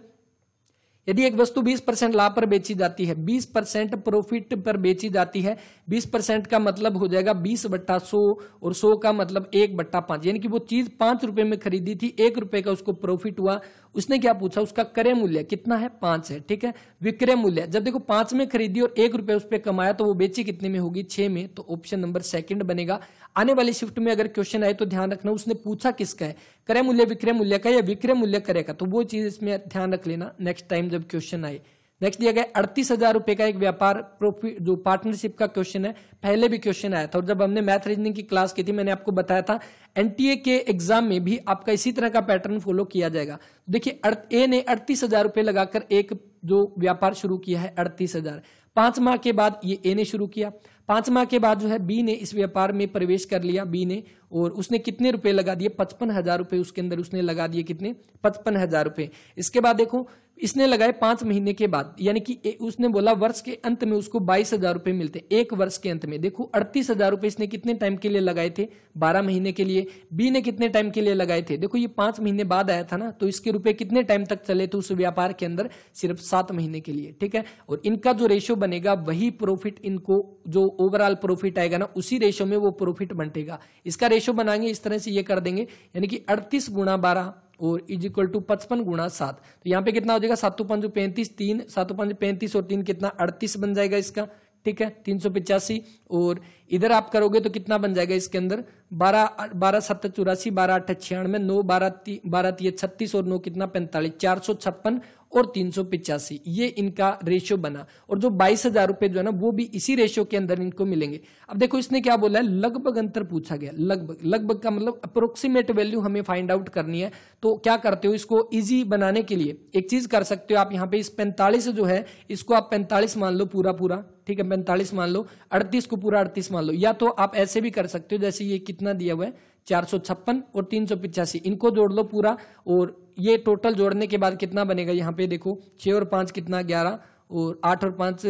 यदि एक वस्तु 20% लाभ पर बेची जाती है, 20% प्रॉफिट पर बेची जाती है, 20% का मतलब हो जाएगा 20/100, और 100 का मतलब 1/5, यानी कि वो चीज 5 रुपए में खरीदी थी, 1 रुपए का उसको प्रॉफिट हुआ। उसने क्या पूछा, उसका क्रय मूल्य कितना है 5 है, ठीक है। विक्रय मूल्य जब देखो 5 में खरीदी और 1 रुपए उस पर कमाया, तो वो बेची कितने में होगी 6 में, तो ऑप्शन नंबर सेकंड बनेगा। आने वाली शिफ्ट में अगर क्वेश्चन आए तो ध्यान रखना उसने पूछा किसका है, क्रय मूल्य विक्रय मूल्य का या विक्रय मूल्य क्रय का, तो वो चीज इसमें ध्यान रख लेना नेक्स्ट टाइम जब क्वेश्चन आए। नेक्स्ट दिया गया 38,000 रुपए का एक व्यापार प्रॉफिट, जो पार्टनरशिप का क्वेश्चन है, पहले भी क्वेश्चन आया था, और जब हमने मैथ रीजनिंग की क्लास की थी मैंने आपको बताया था एनटीए के एग्जाम में भी आपका इसी तरह का पैटर्न फॉलो किया जाएगा। देखिए ए ने 38,000 रुपए लगाकर एक जो व्यापार शुरू किया है 38,000, 5 माह के बाद ये ए ने शुरू किया, 5 माह के बाद जो है बी ने इस व्यापार में प्रवेश कर लिया, बी ने, और उसने कितने रुपए लगा दिए 55,000 रुपए उसके अंदर उसने लगा दिए, कितने 55,000 रुपए। इसके बाद देखो इसने लगाए 5 महीने के बाद, यानी कि उसने बोला वर्ष के अंत में उसको 22,000 रुपए मिलते हैं एक वर्ष के अंत में। देखो 38,000 रुपए इसने कितने टाइम के लिए लगाए थे, 12 महीने के लिए। बी ने कितने टाइम के लिए लगाए थे, देखो ये 5 महीने बाद आया था ना, तो इसके रुपए कितने टाइम तक चले थे उस व्यापार के अंदर, सिर्फ 7 महीने के लिए, ठीक है। और इनका जो रेशियो बनेगा वही प्रॉफिट, इनको जो ओवरऑल प्रॉफिट आएगा ना उसी रेशियो में वो प्रॉफिट बंटेगा। इसका रेशियो बनाएंगे इस तरह से, ये कर देंगे, यानी कि 38 गुणा 12 और इज इक्वल टू 55 गुणा 7। तो यहाँ पे कितना हो जाएगा, 7 5 35, 3 7 5 35 और 3 कितना 38 बन जाएगा इसका, ठीक है, 385। और इधर आप करोगे तो कितना बन जाएगा इसके अंदर, 12 7 84, 12 8 96, 9 12 3 36 और 9 कितना 45, 456 और 385, ये इनका रेशियो बना। और जो 22,000 रुपए जो है ना वो भी इसी रेशियो के अंदर इनको मिलेंगे। अब देखो इसने क्या बोला है, लगभग अंतर पूछा गया, लगभग का मतलब अप्रोक्सीमेट वैल्यू हमें फाइंड आउट करनी है। तो क्या करते हो, इसको इजी बनाने के लिए एक चीज कर सकते हो आप, यहाँ पे इस 45 जो है इसको आप 45 मान लो पूरा, ठीक है, 45 मान लो, 38 को पूरा 38 मान लो, या तो आप ऐसे भी कर सकते हो, जैसे ये कितना दिया हुआ है 456 और 385, इनको जोड़ लो पूरा, और ये टोटल जोड़ने के बाद कितना बनेगा, यहाँ पे देखो 6 और 5 कितना 11, और 8 और 5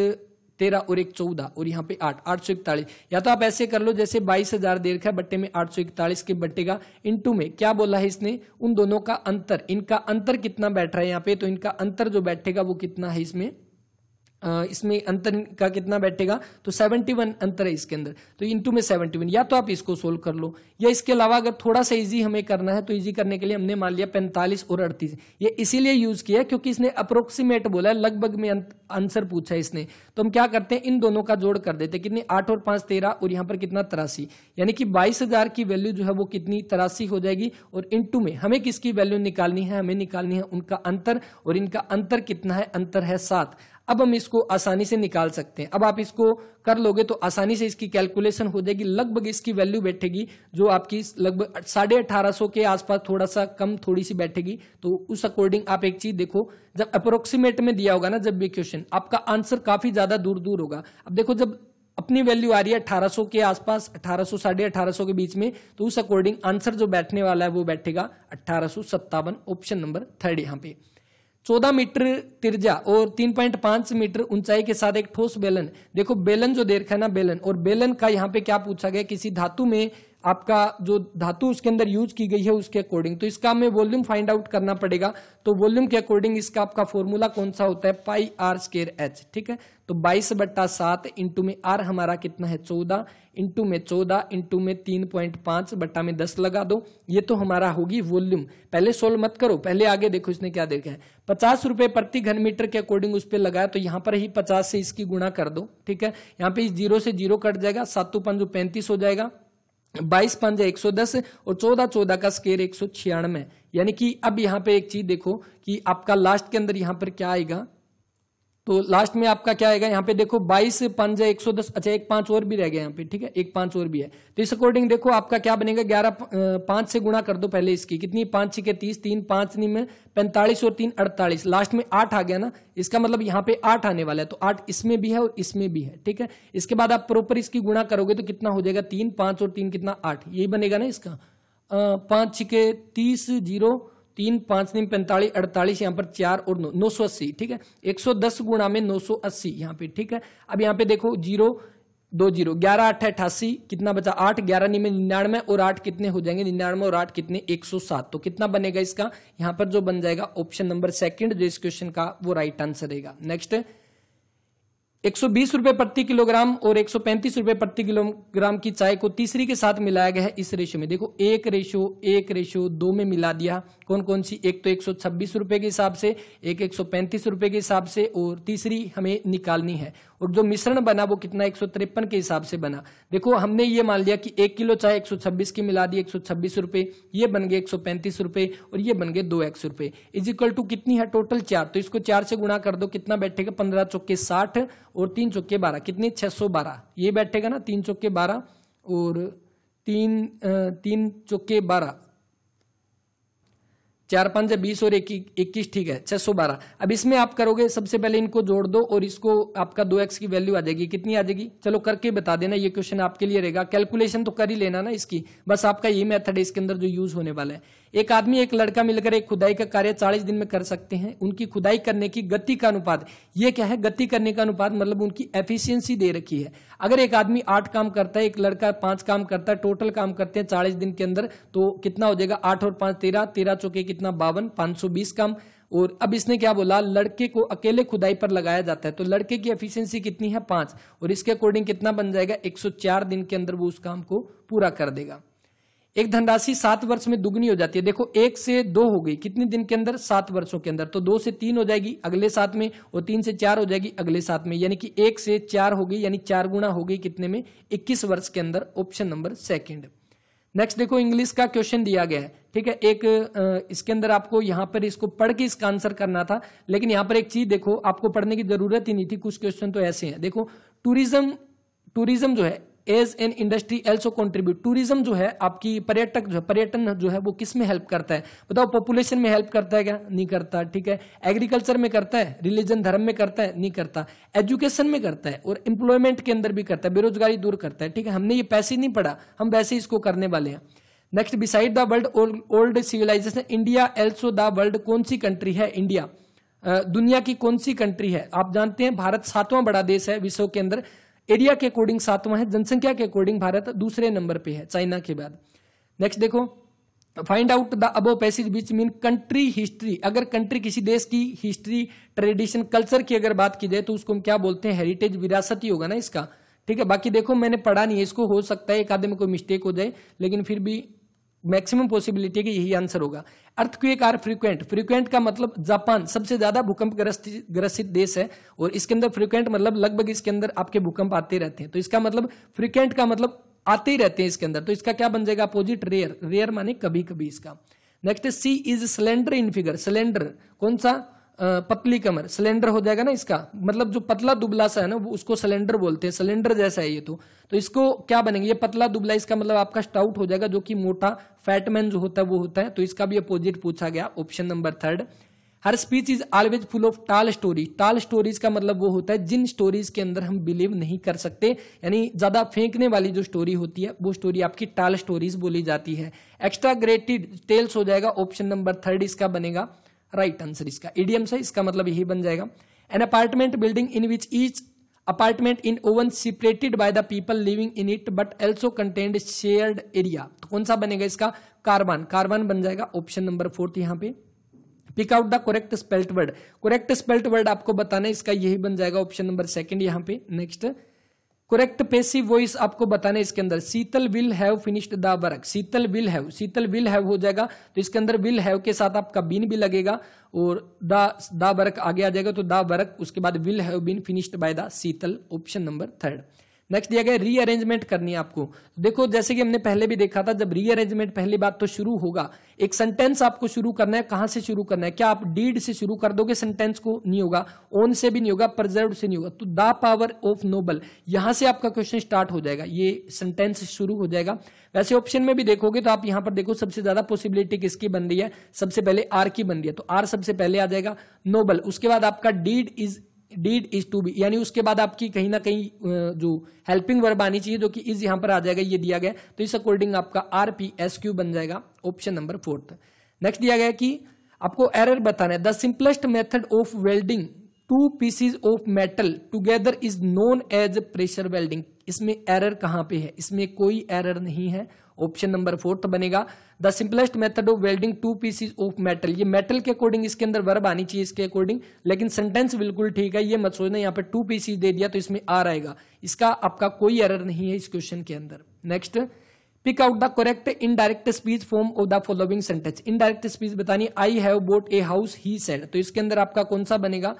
13 और 1 14, और यहाँ पे 841। या तो आप ऐसे कर लो, जैसे 22,000 दे रखा है बट्टे में 841 के बट्टेगा, इनटू में क्या बोला है इसने, उन दोनों का अंतर, इनका अंतर कितना बैठ रहा है यहाँ पे, तो इनका अंतर जो बैठेगा वो कितना है इसमें अंतर का कितना बैठेगा, तो 71 अंतर है इसके अंदर, तो इनटू में 71। या तो आप इसको सोल्व कर लो, या इसके अलावा अगर थोड़ा सा इजी हमें करना है तो इजी करने के लिए हमने मान लिया 45 और 38, ये इसीलिए यूज किया क्योंकि इसने अप्रोक्सीमेट बोला है, लगभग में आंसर पूछा है इसने। तो हम क्या करते हैं, इन दोनों का जोड़ कर देते हैं, कितनी 8 और 5 13, और यहाँ पर कितना 83, यानी कि 22,000 की वैल्यू जो है वो कितनी 83 हो जाएगी। और इनटू में हमें किसकी वैल्यू निकालनी है, हमें निकालनी है उनका अंतर, और इनका अंतर कितना है, अंतर है 7। अब हम इसको आसानी से निकाल सकते हैं। अब आप इसको कर लोगे तो आसानी से इसकी कैलकुलेशन हो जाएगी, लगभग इसकी वैल्यू बैठेगी जो आपकी लगभग 1850 के आसपास, थोड़ा सा कम थोड़ी सी बैठेगी। तो उस अकॉर्डिंग आप एक चीज देखो, जब अप्रोक्सीमेट में दिया होगा ना जब भी क्वेश्चन, आपका आंसर काफी ज्यादा दूर होगा। अब देखो जब अपनी वैल्यू आ रही है 1800 के आसपास, 1800 1850 के बीच में, तो उस अकॉर्डिंग आंसर जो बैठने वाला है वो बैठेगा 1857, ऑप्शन नंबर 3 यहाँ पे। 14 मीटर तिरजा और 3.5 मीटर ऊंचाई के साथ एक ठोस बेलन, देखो बेलन जो दे रखा है ना, बेलन, और बेलन का यहाँ पे क्या पूछा गया, किसी धातु में आपका जो धातु उसके अंदर यूज की गई है उसके अकॉर्डिंग, तो इसका हमें वॉल्यूम फाइंड आउट करना पड़ेगा। तो वॉल्यूम के अकॉर्डिंग इसका आपका फॉर्मूला कौन सा होता है, पाई आर स्क्वायर एच, ठीक है। तो 22/7 इंटू में आर हमारा कितना है 14, इंटू में 14 इंटू में 3.5 बट्टा में 10 लगा दो, ये तो हमारा होगी वॉल्यूम। पहले सोल्व मत करो, पहले आगे देखो इसने क्या देखा है, 50 रुपए प्रति घन मीटर के अकॉर्डिंग उस पर लगाया, तो यहाँ पर ही 50 से इसकी गुणा कर दो, ठीक है। यहाँ पे 0 से 0 कट जाएगा, 7 5 35 हो जाएगा, 22 5 110 और 14 का स्क्वायर 196, यानी कि अब यहाँ पे एक चीज देखो कि आपका लास्ट के अंदर यहाँ पर क्या आएगा, तो लास्ट में आपका क्या आएगा, यहाँ पे देखो 22 5 110, अच्छा एक 5 और भी रह गया यहाँ पे, ठीक है, एक 5 और भी है। तो इस अकॉर्डिंग देखो आपका क्या बनेगा, 11 5 से गुणा कर दो पहले इसकी, कितनी 5 6 30, 3 5 में 45 और 3 48, लास्ट में 8 आ गया ना, इसका मतलब यहाँ पे 8 आने वाला है, तो 8 इसमें भी है और इसमें भी है, ठीक है। इसके बाद आप प्रॉपर इसकी गुणा करोगे तो कितना हो जाएगा, 3 5 और 3 कितना 8, यही बनेगा ना इसका, 5 6 30 0 3 5 3 45 48, यहाँ पर 4 और 9 980, ठीक है, 110 गुणा में 980 यहाँ पे, ठीक है। अब यहाँ पे देखो 0 2 0, 11 8 88, कितना बचा 8, 11 में 99 और 8 कितने हो जाएंगे, 99 और 8 कितने 107, तो कितना बनेगा इसका, यहाँ पर जो बन जाएगा ऑप्शन नंबर 2 जो इस क्वेश्चन का वो राइट आंसर रहेगा। नेक्स्ट 120 रुपए प्रति किलोग्राम और 135 रुपए प्रति किलोग्राम की चाय को तीसरी के साथ मिलाया गया है इस रेशियो में, देखो 1:2 में मिला दिया, कौन कौन सी, एक तो 126 रुपए के हिसाब से, एक 135 रुपए के हिसाब से, और तीसरी हमें निकालनी है। और जो मिश्रण बना वो कितना 153 के हिसाब से बना। देखो हमने ये मान लिया कि 1 किलो चाय 126 की मिला दी, 126 रुपए, ये बन गए 135 रुपए और ये बन गए 2x रुपए, इज इक्वल टू कितनी है टोटल 4, तो इसको 4 से गुणा कर दो, कितना बैठेगा 15 चौके 60 और 3 चौके 12, कितने 612, ये बैठेगा ना 3 चौके 12 और 3 चौके 12, 4 5 20 और 21, ठीक है 612। अब इसमें आप करोगे, सबसे पहले इनको जोड़ दो और इसको आपका 2x की वैल्यू आ जाएगी, कितनी आ जाएगी, चलो करके बता देना, ये क्वेश्चन आपके लिए रहेगा, कैलकुलेशन तो कर ही लेना ना इसकी, बस आपका ये मेथड है इसके अंदर जो यूज होने वाला है। एक आदमी एक लड़का मिलकर एक खुदाई का कार्य 40 दिन में कर सकते हैं। उनकी खुदाई करने की गति का अनुपात, ये क्या है, गति करने का अनुपात मतलब उनकी एफिशिएंसी दे रखी है। अगर एक आदमी 8 काम करता है, एक लड़का 5 काम करता है, टोटल काम करते हैं 40 दिन के अंदर, तो कितना हो जाएगा, 8 और 5 13, 13 चौके कितना 52, 520 काम। और अब इसने क्या बोला, लड़के को अकेले खुदाई पर लगाया जाता है, तो लड़के की एफिशिएंसी कितनी है 5, और इसके अकॉर्डिंग कितना बन जाएगा, 104 दिन के अंदर वो उस काम को पूरा कर देगा। एक धनराशि 7 वर्ष में दुगनी हो जाती है। देखो 1 से 2 हो गई, कितने दिन के अंदर, 7 वर्षों के अंदर, तो 2 से 3 हो जाएगी अगले 7 में, और 3 से 4 हो जाएगी अगले 7 में, यानी कि 1 से 4 हो गई, यानी 4 गुना हो गई कितने में, 21 वर्ष के अंदर। Option number second. नेक्स्ट देखो इंग्लिश का क्वेश्चन दिया गया है, ठीक है। एक इसके अंदर आपको यहां पर इसको पढ़ के इसका आंसर करना था, लेकिन यहां पर एक चीज देखो, आपको पढ़ने की जरूरत ही नहीं थी, कुछ क्वेश्चन तो ऐसे हैं। देखो टूरिज्म जो है as an industry also contribute, tourism जो है आपकी पर्यटक जो पर्यटन जो है वो किस में हेल्प करता है, बताओ, पॉपुलेशन में हेल्प करता है क्या, नहीं करता, ठीक है। एग्रीकल्चर में करता है, रिलीजन धर्म में करता है, नहीं करता, एजुकेशन में करता है, और एम्प्लॉयमेंट के अंदर भी करता है, बेरोजगारी दूर करता है, ठीक है। हमने ये पैसे नहीं पढ़ा, हम वैसे इसको करने वाले हैं। Next, beside the world old civilization India also the world, कौन सी कंट्री है इंडिया, दुनिया की कौन सी कंट्री है। आप जानते हैं भारत 7वां बड़ा देश है विश्व के अंदर, एरिया के अकॉर्डिंग 7वां है, जनसंख्या के अकॉर्डिंग भारत दूसरे नंबर पे है चाइना के बाद। नेक्स्ट देखो, find out the above passage which mean country history, अगर कंट्री किसी देश की हिस्ट्री, ट्रेडिशन, कल्चर की अगर बात की जाए तो उसको हम क्या बोलते हैं, हेरिटेज, विरासत ही होगा ना इसका, ठीक है। बाकी देखो मैंने पढ़ा नहीं है इसको, हो सकता है एक आधे में कोई मिस्टेक हो जाए, लेकिन फिर भी मैक्सिमम पॉसिबिलिटी कि यही आंसर होगा। अर्थक्वेक आर फ्रीक्वेंट, फ्रीक्वेंट का मतलब जापान सबसे ज्यादा भूकंप ग्रसित देश है, और इसके अंदर फ्रीक्वेंट मतलब लगभग इसके अंदर आपके भूकंप आते रहते हैं, तो इसका मतलब फ्रीक्वेंट का मतलब आते ही रहते हैं इसके अंदर, तो इसका क्या बन जाएगा अपोजिट, रेयर, रेयर माने कभी कभी इसका। Next, C is slender in figure, slender कौन सा, पतली कमर, सिलेंडर हो जाएगा ना इसका मतलब, जो पतला दुबला सा है ना वो उसको सिलेंडर बोलते हैं, सिलेंडर जैसा है ये, तो इसको क्या बनेंगे, ये पतला दुबला, इसका मतलब आपका स्टाउट हो जाएगा, जो कि मोटा फैटमैन जो होता है वो होता है, तो इसका भी अपोजिट पूछा गया। Option number 3। Her speech is always full of टाल स्टोरी, टाल स्टोरीज का मतलब वो होता है जिन स्टोरीज के अंदर हम बिलीव नहीं कर सकते, यानी ज्यादा फेंकने वाली जो स्टोरी होती है वो स्टोरी आपकी टाल स्टोरीज बोली जाती है। एक्स्ट्रा ग्रेटेड टेल्स हो जाएगा, ऑप्शन नंबर 3 इसका बनेगा राइट आंसर। इसका इडियम्स है, इसका मतलब यही बन जाएगा। An apartment building in which each apartment in oven separated by the people living in it but also contained shared area, तो कौन सा बनेगा इसका, कार्बन, कार्बन बन जाएगा। ऑप्शन नंबर 4 यहाँ पे। Pick out the correct spelt word, correct spelt word आपको बताना है, इसका यही बन जाएगा ऑप्शन नंबर 2 यहाँ पे। नेक्स्ट, करेक्ट पैसिव वॉइस आपको बताना है इसके अंदर, Sheetal will have finished the work, Sheetal will have, Sheetal will have हो जाएगा, तो इसके अंदर विल हैव के साथ आपका बीन भी लगेगा, और द वर्क आगे आ जाएगा, तो द वर्क उसके बाद will have been finished by the Sheetal, option number 3। Next दिया गया रीअरेंजमेंट करनी है आपको। देखो जैसे कि हमने पहले भी देखा था, जब रीअरेंजमेंट पहली बात तो शुरू होगा, एक सेंटेंस आपको शुरू करना है, कहां से शुरू करना है, क्या आप डीड से शुरू कर दोगे सेंटेंस को, नहीं होगा, ओन से भी नहीं होगा, प्रिजर्व्ड से नहीं होगा, तो द पावर ऑफ नोबल, यहां से आपका क्वेश्चन स्टार्ट हो जाएगा, ये सेंटेंस शुरू हो जाएगा। वैसे ऑप्शन में भी देखोगे तो आप यहां पर देखो सबसे ज्यादा पॉसिबिलिटी किसकी बन रही है, सबसे पहले आर की बन रही है, तो आर सबसे पहले आ जाएगा, नोबल, उसके बाद आपका डीड इज टू बी, यानी उसके बाद आपकी कहीं ना कहीं जो हेल्पिंग वर्ब आनी चाहिए, जो कि इज यहां पर आ जाएगा, ये दिया गया, तो इस अकॉर्डिंग आपका RPSQ बन जाएगा, ऑप्शन नंबर 4। नेक्स्ट दिया गया कि आपको एरर बताना है, the simplest method of welding 2 pieces of metal together is known as pressure welding, इसमें एरर कहां पे है, इसमें कोई एरर नहीं है, ऑप्शन नंबर 4 बनेगा। The simplest method of welding 2 pieces of metal, ये मेटल के अकॉर्डिंग इसके अंदर वर्ब आनी चाहिए इसके अकॉर्डिंग, लेकिन सेंटेंस बिल्कुल ठीक है, ये मत सोचना यहाँ पे 2 पीसीज दे दिया तो इसमें आर आएगा, इसका आपका कोई एरर नहीं है इस क्वेश्चन के अंदर। Next, pick out the correct indirect speech form of the following sentence, indirect speech बतानी, I have bought a house he said, तो इसके अंदर आपका कौन सा बनेगा,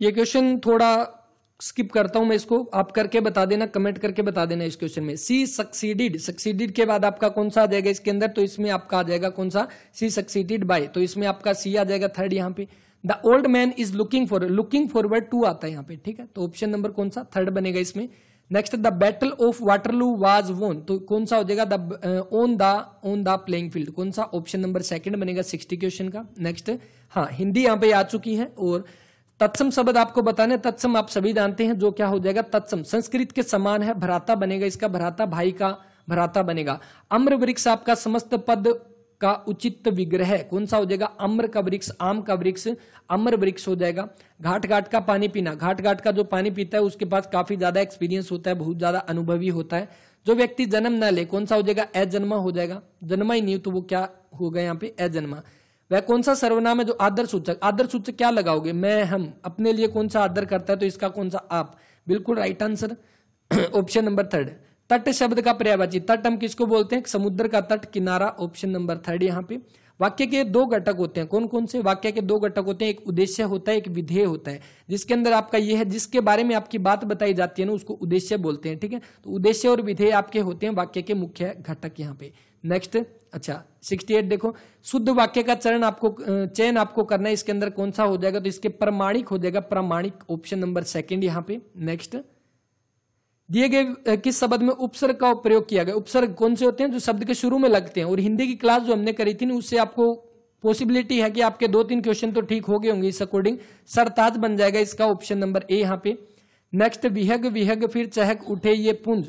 ये क्वेश्चन थोड़ा स्किप करता हूं मैं इसको, आप करके बता देना, कमेंट करके बता देना इस क्वेश्चन में। सी सक्सीडिड, सक्सीडिड के बाद आपका कौन सा आ जाएगा इसके अंदर, तो इसमें आपका आ जाएगा कौन सा, सी सक्सीडिड बाय, तो इसमें आपका सी आ जाएगा 3 यहाँ पे। The old man is looking forward to आता है यहाँ पे, ठीक है, तो ऑप्शन नंबर कौन सा 3 बनेगा इसमें। Next, the battle of Waterloo was वोन, तो कौन सा हो जाएगा, ऑन द प्लेइंग फील्ड, कौन सा, ऑप्शन नंबर 2 बनेगा 60 क्वेश्चन का। नेक्स्ट, हाँ हिंदी यहाँ पे आ चुकी है, और तत्सम शब्द आपको बताने, तत्सम आप सभी जानते हैं, जो क्या हो जाएगा, तत्सम संस्कृत के समान है, भ्राता बनेगा इसका, भ्राता भाई का भ्राता बनेगा। आम्र वृक्ष आपका समस्त पद का उचित विग्रह कौन सा हो जाएगा? आम्र का वृक्ष, आम का वृक्ष आम्र वृक्ष हो जाएगा। घाट घाट का पानी पीना, घाट घाट का जो पानी पीता है उसके पास काफी ज्यादा एक्सपीरियंस होता है, बहुत ज्यादा अनुभवी होता है। जो व्यक्ति जन्म न ले कौन सा हो जाएगा? अजन्मा हो जाएगा। जन्मा ही नहीं तो वो क्या होगा यहाँ पे? अजन्मा। वह कौन सा सर्वनाम है जो आदर सूचक? आदर सूचक क्या लगाओगे? मैं, हम। अपने लिए कौन सा आदर करता है तो इसका कौन सा? आप। बिल्कुल right answer option number third. तट शब्द का पर्यायवाची, तट हम किसको बोलते हैं? समुद्र का तट, किनारा, ऑप्शन नंबर थर्ड यहाँ पे। वाक्य के दो घटक होते हैं, कौन कौन से? वाक्य के दो घटक होते हैं, एक उद्देश्य होता है, एक विधेय होता है। जिसके अंदर आपका ये है, जिसके बारे में आपकी बात बताई जाती है ना, उसको उद्देश्य बोलते हैं, ठीक है। तो उद्देश्य और विधेय आपके होते हैं वाक्य के मुख्य घटक यहाँ पे। नेक्स्ट, अच्छा 68 देखो, शुद्ध वाक्य का चयन आपको करना है, इसके अंदर कौन सा हो जाएगा? तो इसके प्रमाणिक हो जाएगा, प्रामाणिक, ऑप्शन नंबर सेकंड यहाँ पे। नेक्स्ट, दिए गए किस शब्द में उपसर्ग का प्रयोग किया गया? उपसर्ग कौन से होते हैं? जो शब्द के शुरू में लगते हैं। और हिंदी की क्लास जो हमने करी थी ना, उससे आपको पॉसिबिलिटी है कि आपके 2-3 क्वेश्चन तो ठीक हो गए होंगे। इस अकॉर्डिंग सरताज बन जाएगा इसका, ऑप्शन नंबर ए यहाँ पे। नेक्स्ट, विहग विहग फिर चहक उठे ये पुंज,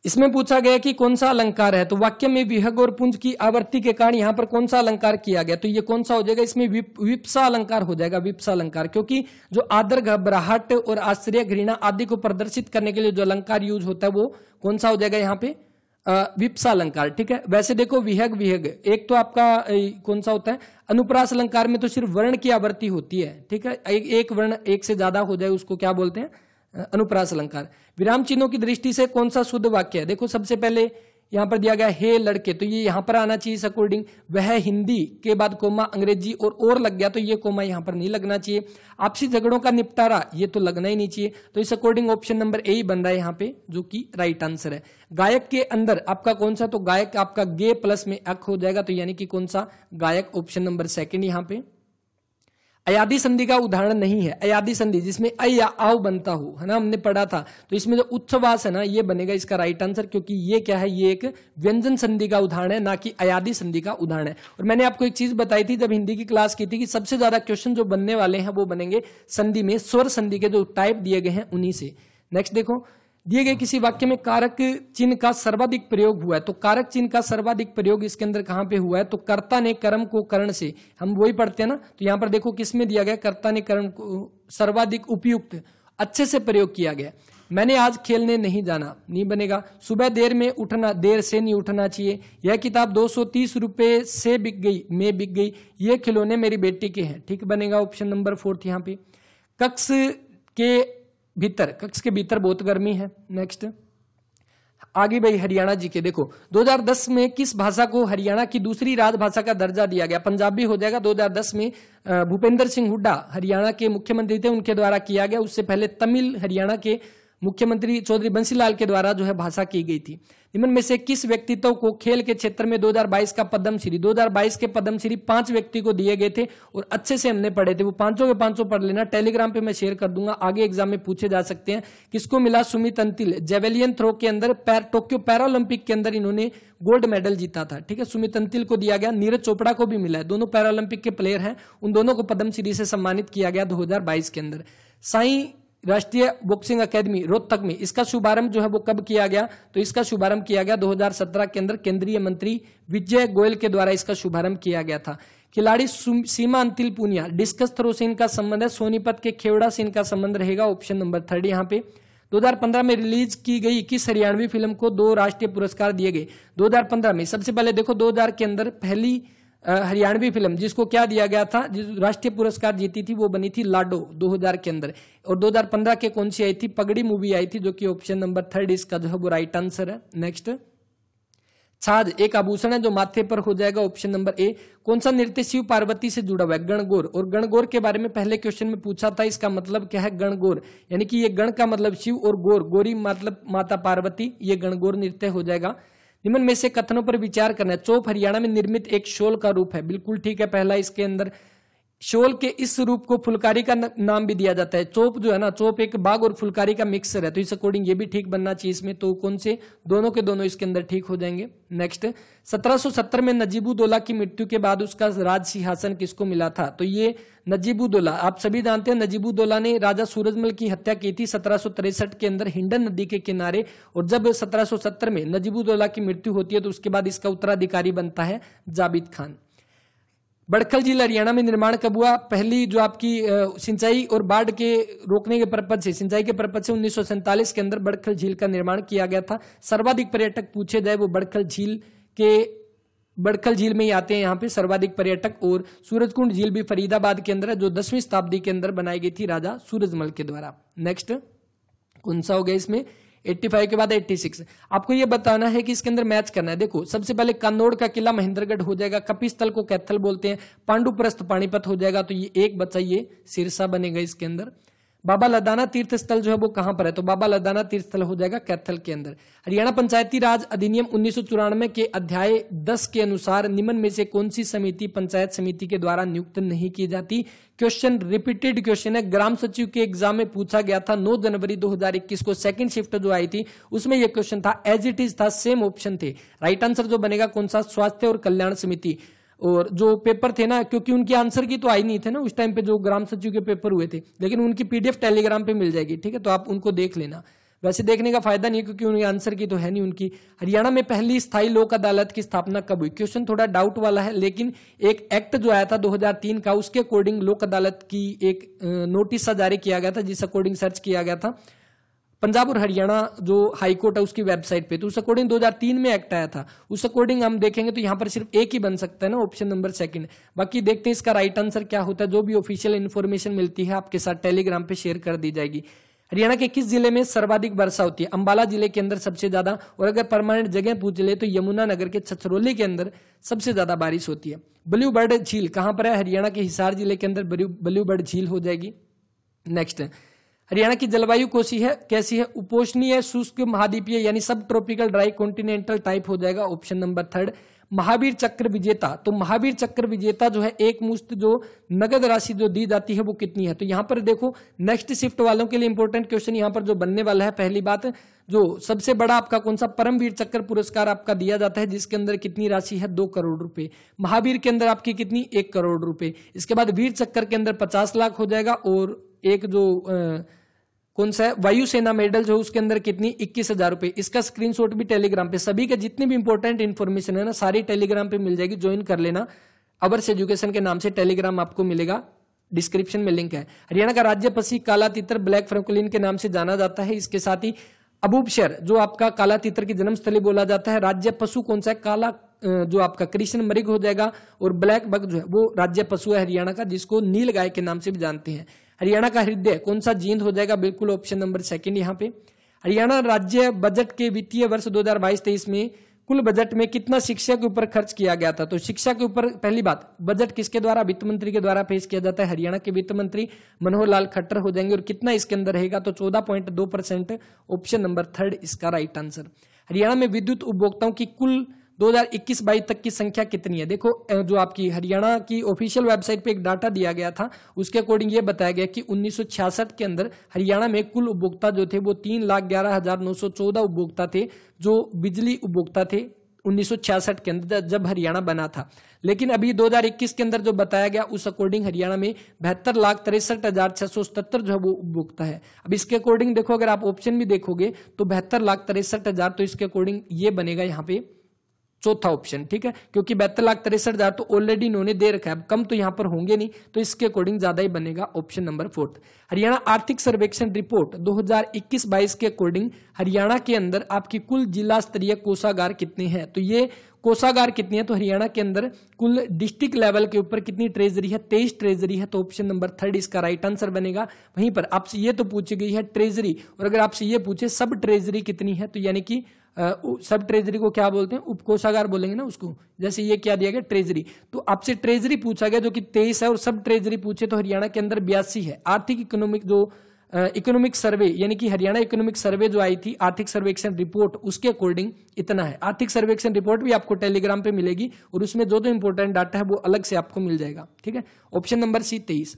इसमें पूछा गया कि कौन सा अलंकार है? तो वाक्य में विहग और पुंज की आवृत्ति के कारण यहां पर कौन सा अलंकार किया गया? तो ये कौन सा हो जाएगा? इसमें विप्सा अलंकार हो जाएगा, विप्सा अलंकार। क्योंकि जो आदर, घबराहट और आश्चर्य, घृणा आदि को प्रदर्शित करने के लिए जो अलंकार यूज होता है वो कौन सा हो जाएगा यहाँ पे? विप्सा अलंकार, ठीक है। वैसे देखो विहग विहग एक तो आपका कौन सा होता है? अनुप्रास अलंकार में तो सिर्फ वर्ण की आवृत्ति होती है, ठीक है। एक वर्ण एक से ज्यादा हो जाए उसको क्या बोलते हैं? अनुप्रास अलंकार। विराम चिन्हों की दृष्टि से कौन सा शुद्ध वाक्य है? देखो सबसे पहले यहां पर दिया गया हे लड़के, तो ये यहां पर आना चाहिए इस अकॉर्डिंग। वह हिंदी के बाद कोमा अंग्रेजी और लग गया तो ये कोमा यहां पर नहीं लगना चाहिए। आपसी झगड़ों का निपटारा, ये तो लगना ही नहीं चाहिए। तो इस अकॉर्डिंग ऑप्शन नंबर ए ही बन रहा है यहाँ पे, जो कि राइट आंसर है। गायक के अंदर आपका कौन सा? तो गायक आपका गे प्लस में अक हो जाएगा, तो यानी कि कौन सा? गायक, ऑप्शन नंबर सेकेंड यहाँ पे। अयादी संधि का उदाहरण नहीं है। अयादी संधि जिसमें अ या आव बनता हो, है ना, हमने पढ़ा था। तो इसमें जो उच्छ्वास है ना, ये बनेगा इसका राइट आंसर, क्योंकि ये क्या है? ये एक व्यंजन संधि का उदाहरण है, ना कि अयादी संधि का उदाहरण है। और मैंने आपको एक चीज बताई थी जब हिंदी की क्लास की थी कि सबसे ज्यादा क्वेश्चन जो बनने वाले हैं वो बनेंगे संधि में, स्वर संधि के जो टाइप दिए गए हैं उन्हीं से। नेक्स्ट देखो, दिए गए किसी वाक्य में कारक चिन्ह का सर्वाधिक प्रयोग हुआ है। तो कारक चिन्ह का सर्वाधिक प्रयोग इसके अंदर कहां पे हुआ है? तो कर्ता ने कर्म को कर्ण से, हम वही पढ़ते हैं ना। तो यहां पर देखो किसमें दिया गया? कर्ता ने कर्म को सर्वाधिक उपयुक्त, अच्छे से प्रयोग किया गया। मैंने आज खेलने नहीं जाना, नहीं बनेगा। सुबह देर में उठना, देर से नहीं उठना चाहिए। यह किताब 230 रुपए से बिक गई, ये खिलौने मेरी बेटी के हैं, ठीक बनेगा, ऑप्शन नंबर 4 यहाँ पे। कक्ष के भीतर बहुत गर्मी है। नेक्स्ट, आगे भाई हरियाणा जी के देखो, 2010 में किस भाषा को हरियाणा की दूसरी राजभाषा का दर्जा दिया गया? पंजाबी हो जाएगा। 2010 में भूपेंद्र सिंह हुड्डा हरियाणा के मुख्यमंत्री थे, उनके द्वारा किया गया। उससे पहले तमिल हरियाणा के मुख्यमंत्री चौधरी बंसीलाल के द्वारा जो है भाषा की गई थी। निम्न में से किस व्यक्तित्व को खेल के क्षेत्र में 2022 का पद्मश्री? 2022 के पद्मश्री 5 व्यक्ति को दिए गए थे और अच्छे से हमने पढ़े थे। वो पांचों के पांचों पढ़ लेना, टेलीग्राम पे मैं शेयर कर दूंगा, आगे एग्जाम में पूछे जा सकते हैं। किसको मिला? सुमित अंतिल, जेवेलियन थ्रो के अंदर टोक्यो पैरालंपिक के अंदर इन्होंने गोल्ड मेडल जीता था, ठीक है। सुमित अंतिल को दिया गया, नीरज चोपड़ा को भी मिला है, दोनों पैरालंपिक के प्लेयर हैं। उन दोनों को पद्मश्री से सम्मानित किया गया 2022 के अंदर। साई राष्ट्रीय बॉक्सिंग अकेडमी रोहतक में, इसका शुभारंभ जो है वो कब किया गया? तो इसका शुभारंभ किया गया 2017 के अंदर, केंद्रीय मंत्री विजय गोयल के द्वारा इसका शुभारंभ किया गया था। खिलाड़ी सीमा अंतिल पूनिया, डिस्कस थ्रो से इनका संबंध है, सोनीपत के खेवड़ा से इनका संबंध रहेगा, ऑप्शन नंबर 3 यहाँ पे। 2015 में रिलीज की गई किस हरियाणवी फिल्म को 2 राष्ट्रीय पुरस्कार दिए गए? 2015 में सबसे पहले देखो 2000 के अंदर पहली हरियाणवी फिल्म जिसको क्या दिया गया था, जिस राष्ट्रीय पुरस्कार जीती थी, वो बनी थी लाडो 2000 के अंदर। और 2015 के कौन सी आई थी? पगड़ी मूवी आई थी, जो कि ऑप्शन नंबर 3 इसका जो है वो राइट आंसर है। नेक्स्ट, छाज एक आभूषण है जो माथे पर हो जाएगा, ऑप्शन नंबर ए। कौन सा नृत्य शिव पार्वती से जुड़ा हुआ है? गणगौर। और गणगौर के बारे में पहले क्वेश्चन में पूछा था, इसका मतलब क्या है? गणगौर, यानी कि ये गण का मतलब शिव और गौर, गौरी मतलब माता पार्वती, ये गणगौर नृत्य हो जाएगा। निम्न में से कथनों पर विचार करना है। चौप हरियाणा में निर्मित एक शॉल का रूप है, बिल्कुल ठीक है पहला इसके अंदर। शोल के इस रूप को फुलकारी का नाम भी दिया जाता है। चोप जो है ना, चोप एक बाघ और फुलकारी का मिक्सर है, तो इस अकॉर्डिंग ये भी ठीक बनना चाहिए इसमें। तो कौन से, दोनों के दोनों इसके अंदर ठीक हो जाएंगे। नेक्स्ट, 1770 में नजीबुद्दौला की मृत्यु के बाद उसका राज सिंहासन किसको मिला था? तो ये नजीबुद्दौला, आप सभी जानते हैं नजीबुद्दौला ने राजा सूरजमल की हत्या की थी 1763 के अंदर हिंडन नदी के किनारे। और जब 1770 में नजीबुद्दौला की मृत्यु होती है तो उसके बाद इसका उत्तराधिकारी बनता है जाबिद खान। बड़खल झील हरियाणा में निर्माण कब हुआ? पहली जो आपकी सिंचाई और बाढ़ के रोकने के पर्पज से, सिंचाई के पर्पज से 1947 के अंदर बड़खल झील का निर्माण किया गया था। सर्वाधिक पर्यटक पूछे जाए वो बड़खल झील में ही आते हैं यहाँ पे सर्वाधिक पर्यटक। और सूरजकुंड झील भी फरीदाबाद के अंदर है, जो 10वीं शताब्दी के अंदर बनाई गई थी राजा सूरजमल के द्वारा। नेक्स्ट कौन सा हो गया इसमें? 85 के बाद 86। आपको यह बताना है कि इसके अंदर मैच करना है। देखो, सबसे पहले कन्नौड़ का किला महेंद्रगढ़ हो जाएगा, कपिस्थल को कैथल बोलते हैं, पांडुप्रस्थ पानीपत हो जाएगा, तो ये एक बचा, ये सिरसा बनेगा इसके अंदर। बाबा लदाना तीर्थ स्थल जो है वो कहां पर है? तो बाबा लदाना तीर्थ स्थल हो जाएगा कैथल के अंदर। हरियाणा पंचायती राज अधिनियम 1994 के अध्याय 10 के अनुसार निम्न में से कौन सी समिति पंचायत समिति के द्वारा नियुक्त नहीं की जाती? क्वेश्चन रिपीटेड क्वेश्चन है, ग्राम सचिव के एग्जाम में पूछा गया था 9 जनवरी 2021 को, सेकंड शिफ्ट जो आई थी उसमें यह क्वेश्चन था, एज इट इज था, सेम ऑप्शन थे। राइट आंसर जो बनेगा कौन सा? स्वास्थ्य और कल्याण समिति। और जो पेपर थे ना, क्योंकि उनके आंसर की तो आई नहीं थे ना उस टाइम पे, जो ग्राम सचिव के पेपर हुए थे, लेकिन उनकी पीडीएफ टेलीग्राम पे मिल जाएगी, ठीक है, तो आप उनको देख लेना। वैसे देखने का फायदा नहीं है क्योंकि उनके आंसर की तो है नहीं उनकी। हरियाणा में पहली स्थायी लोक अदालत की स्थापना कब हुई? क्वेश्चन थोड़ा डाउट वाला है, लेकिन एक एक्ट जो आया था 2003 का, उसके अकॉर्डिंग लोक अदालत की एक नोटिस सा जारी किया गया था, जिस अकॉर्डिंग सर्च किया गया था पंजाब और हरियाणा जो हाई कोर्ट है उसकी वेबसाइट पे, तो उस अकॉर्डिंग 2003 में एक्ट आया था। उस अकॉर्डिंग हम देखेंगे तो यहाँ पर सिर्फ एक ही बन सकता है ना, ऑप्शन नंबर सेकंड। बाकी देखते हैं इसका राइट आंसर क्या होता है। जो भी ऑफिशियल इन्फॉर्मेशन मिलती है आपके साथ टेलीग्राम पे शेयर कर दी जाएगी। हरियाणा के किस जिले में सर्वाधिक वर्षा होती है? अंबाला जिले के अंदर सबसे ज्यादा, और अगर परमानेंट जगह पूछ ले तो यमुनानगर के छछरौली के अंदर सबसे ज्यादा बारिश होती है। ब्लू बर्ड झील कहां पर है? हरियाणा के हिसार जिले के अंदर ब्लू बर्ड झील हो जाएगी। नेक्स्ट, हरियाणा की जलवायु कैसी है? उपोष्णीय, शुष्क, महाद्वीपीय यानी सब ट्रॉपिकल, ड्राई, कॉन्टिनेंटल टाइप हो जाएगा, ऑप्शन नंबर थर्ड। महावीर चक्र विजेता, तो महावीर चक्र विजेता जो है एक मुश्त जो नगद राशि जो दी जाती है वो कितनी है? तो यहां पर देखो नेक्स्ट शिफ्ट वालों के लिए इंपॉर्टेंट क्वेश्चन यहां पर जो बनने वाला है, पहली बात जो सबसे बड़ा आपका कौन सा परमवीर चक्र पुरस्कार आपका दिया जाता है, जिसके अंदर कितनी राशि है? 2 करोड़ रुपए। महावीर के अंदर आपकी कितनी? 1 करोड़ रुपए। इसके बाद वीर चक्र के अंदर 50 लाख हो जाएगा, और एक जो कौन सा है वायुसेना मेडल जो उसके अंदर कितनी? 21,000 रुपए। इसका स्क्रीनशॉट भी टेलीग्राम पे, सभी के जितने भी इंपॉर्टेंट इन्फॉर्मेशन है ना सारी टेलीग्राम पे मिल जाएगी, ज्वाइन कर लेना। अवर्स एजुकेशन के नाम से टेलीग्राम आपको मिलेगा, डिस्क्रिप्शन में लिंक है। हरियाणा का राज्य पक्षी काला तितर ब्लैक फ्रैंकोलिन के नाम से जाना जाता है। इसके साथ ही अबूबशर जो आपका काला तितर की जन्मस्थली बोला जाता है। राज्य पशु कौन सा है? काला जो आपका कृष्ण मृग हो जाएगा, और ब्लैक बग जो है वो राज्य पशु है हरियाणा का, जिसको नील गाय के नाम से भी जानते हैं। हरियाणा का हृदय कौन सा? जींद हो जाएगा, बिल्कुल ऑप्शन नंबर सेकंड यहाँ पे। हरियाणा राज्य बजट के वित्तीय वर्ष 2022-23 में कुल बजट में कितना शिक्षा के ऊपर खर्च किया गया था? तो शिक्षा के ऊपर पहली बात, बजट किसके द्वारा? वित्त मंत्री के द्वारा पेश किया जाता है। हरियाणा के वित्त मंत्री मनोहर लाल खट्टर हो जाएंगे, और कितना इसके अंदर रहेगा? तो 14.2%, ऑप्शन नंबर थर्ड इसका राइट आंसर। हरियाणा में विद्युत उपभोक्ताओं की कुल 2021-22 तक की संख्या कितनी है? देखो जो आपकी हरियाणा की ऑफिशियल वेबसाइट पे एक डाटा दिया गया था, उसके अकॉर्डिंग ये बताया गया कि 1966 के अंदर हरियाणा में कुल उपभोक्ता जो थे वो 3,11,914 उपभोक्ता थे, जो बिजली उपभोक्ता थे 1966 के अंदर जब हरियाणा बना था। लेकिन अभी 2021 के अंदर जो बताया गया उस अकॉर्डिंग हरियाणा में 72,63,677 जो है वो उपभोक्ता है। अब इसके अकॉर्डिंग देखो, अगर आप ऑप्शन भी देखोगे तो 72,63,000, तो इसके अकॉर्डिंग ये बनेगा यहाँ पे चौथा ऑप्शन, ठीक है, क्योंकि 72,63,000 तो ऑलरेडी इन्होंने दे रखा है, अब कम तो यहां पर होंगे नहीं, तो इसके अकॉर्डिंग ज्यादा ही बनेगा, ऑप्शन नंबर फोर्थ। हरियाणा आर्थिक सर्वेक्षण रिपोर्ट 2021-22 के अकॉर्डिंग हरियाणा के अंदर आपकी कुल जिला स्तरीय कोषागार कितने हैं? तो ये कोषागार कितनी है? तो हरियाणा के अंदर कुल डिस्ट्रिक्ट लेवल के ऊपर कितनी ट्रेजरी है? 23 ट्रेजरी है, तो ऑप्शन नंबर थर्ड इसका राइट आंसर बनेगा। वहीं पर आपसे ये तो पूछी गई है ट्रेजरी, और अगर आपसे ये पूछे सब ट्रेजरी कितनी है, तो यानी कि सब ट्रेजरी को क्या बोलते हैं? उपकोषागार बोलेंगे ना उसको। जैसे ये क्या दिया गया? ट्रेजरी, तो आपसे ट्रेजरी पूछा गया जो कि 23 है, और सब ट्रेजरी पूछे तो हरियाणा के अंदर 82 है। आर्थिक इकोनॉमिक जो इकोनॉमिक सर्वे यानी कि हरियाणा इकोनॉमिक सर्वे जो आई थी, आर्थिक सर्वेक्षण रिपोर्ट, उसके अकॉर्डिंग इतना है। आर्थिक सर्वेक्षण रिपोर्ट भी आपको टेलीग्राम पे मिलेगी और उसमें जो जो इंपॉर्टेंट डाटा है वो अलग से आपको मिल जाएगा। ठीक है। ऑप्शन नंबर सी 23,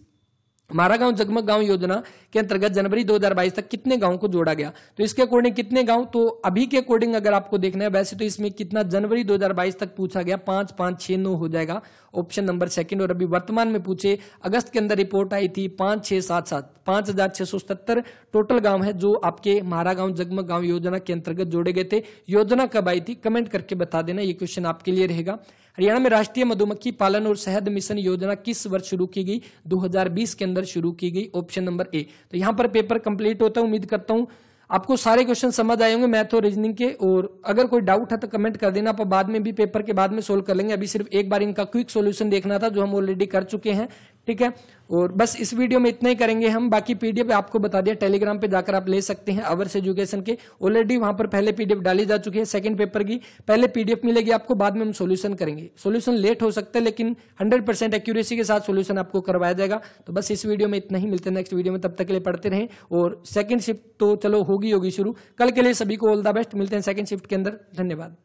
हमारा गांव जगमग गांव योजना के अंतर्गत जनवरी 2022 तक कितने गांव को जोड़ा गया? तो इसके अकॉर्डिंग कितने गांव, तो अभी के अकॉर्डिंग अगर आपको देखना है, वैसे तो इसमें कितना जनवरी 2022 तक पूछा गया, 5 5 6 9 हो जाएगा ऑप्शन नंबर सेकंड। और अभी वर्तमान में पूछे, अगस्त के अंदर रिपोर्ट आई थी 5 6 7 7 5677 टोटल गांव है जो आपके हमारा गांव जगमग गांव योजना के अंतर्गत जोड़े गए थे। योजना कब आई थी कमेंट करके बता देना, ये क्वेश्चन आपके लिए रहेगा। हरियाणा में राष्ट्रीय मधुमक्खी पालन और शहद मिशन योजना किस वर्ष शुरू की गई? 2020 के अंदर शुरू की गई, ऑप्शन नंबर ए। तो यहां पर पेपर कंप्लीट होता है। उम्मीद करता हूं आपको सारे क्वेश्चन समझ आए होंगे मैथ और रीजनिंग के, और अगर कोई डाउट है तो कमेंट कर देना, आप बाद में भी पेपर के बाद में सोल्व कर लेंगे। अभी सिर्फ एक बार इनका क्विक सॉल्यूशन देखना था जो हम ऑलरेडी कर चुके हैं। ठीक है, और बस इस वीडियो में इतना ही करेंगे हम। बाकी पीडीएफ आपको बता दिया, टेलीग्राम पे जाकर आप ले सकते हैं अवर्स एजुकेशन के। ऑलरेडी वहां पर पहले पीडीएफ डाली जा चुकी है, सेकंड पेपर की पहले पीडीएफ मिलेगी आपको, बाद में हम सॉल्यूशन करेंगे। सॉल्यूशन लेट हो सकता है लेकिन 100% एक्यूरेसी के साथ सॉल्यूशन आपको करवाया जाएगा। तो बस इस वीडियो में इतना ही, मिलते हैं नेक्स्ट वीडियो में, तब तक के लिए पढ़ते रहें। और सेकंड शिफ्ट तो चलो होगी शुरू, कल के लिए सभी को ऑल द बेस्ट। मिलते हैं सेकंड शिफ्ट के अंदर, धन्यवाद।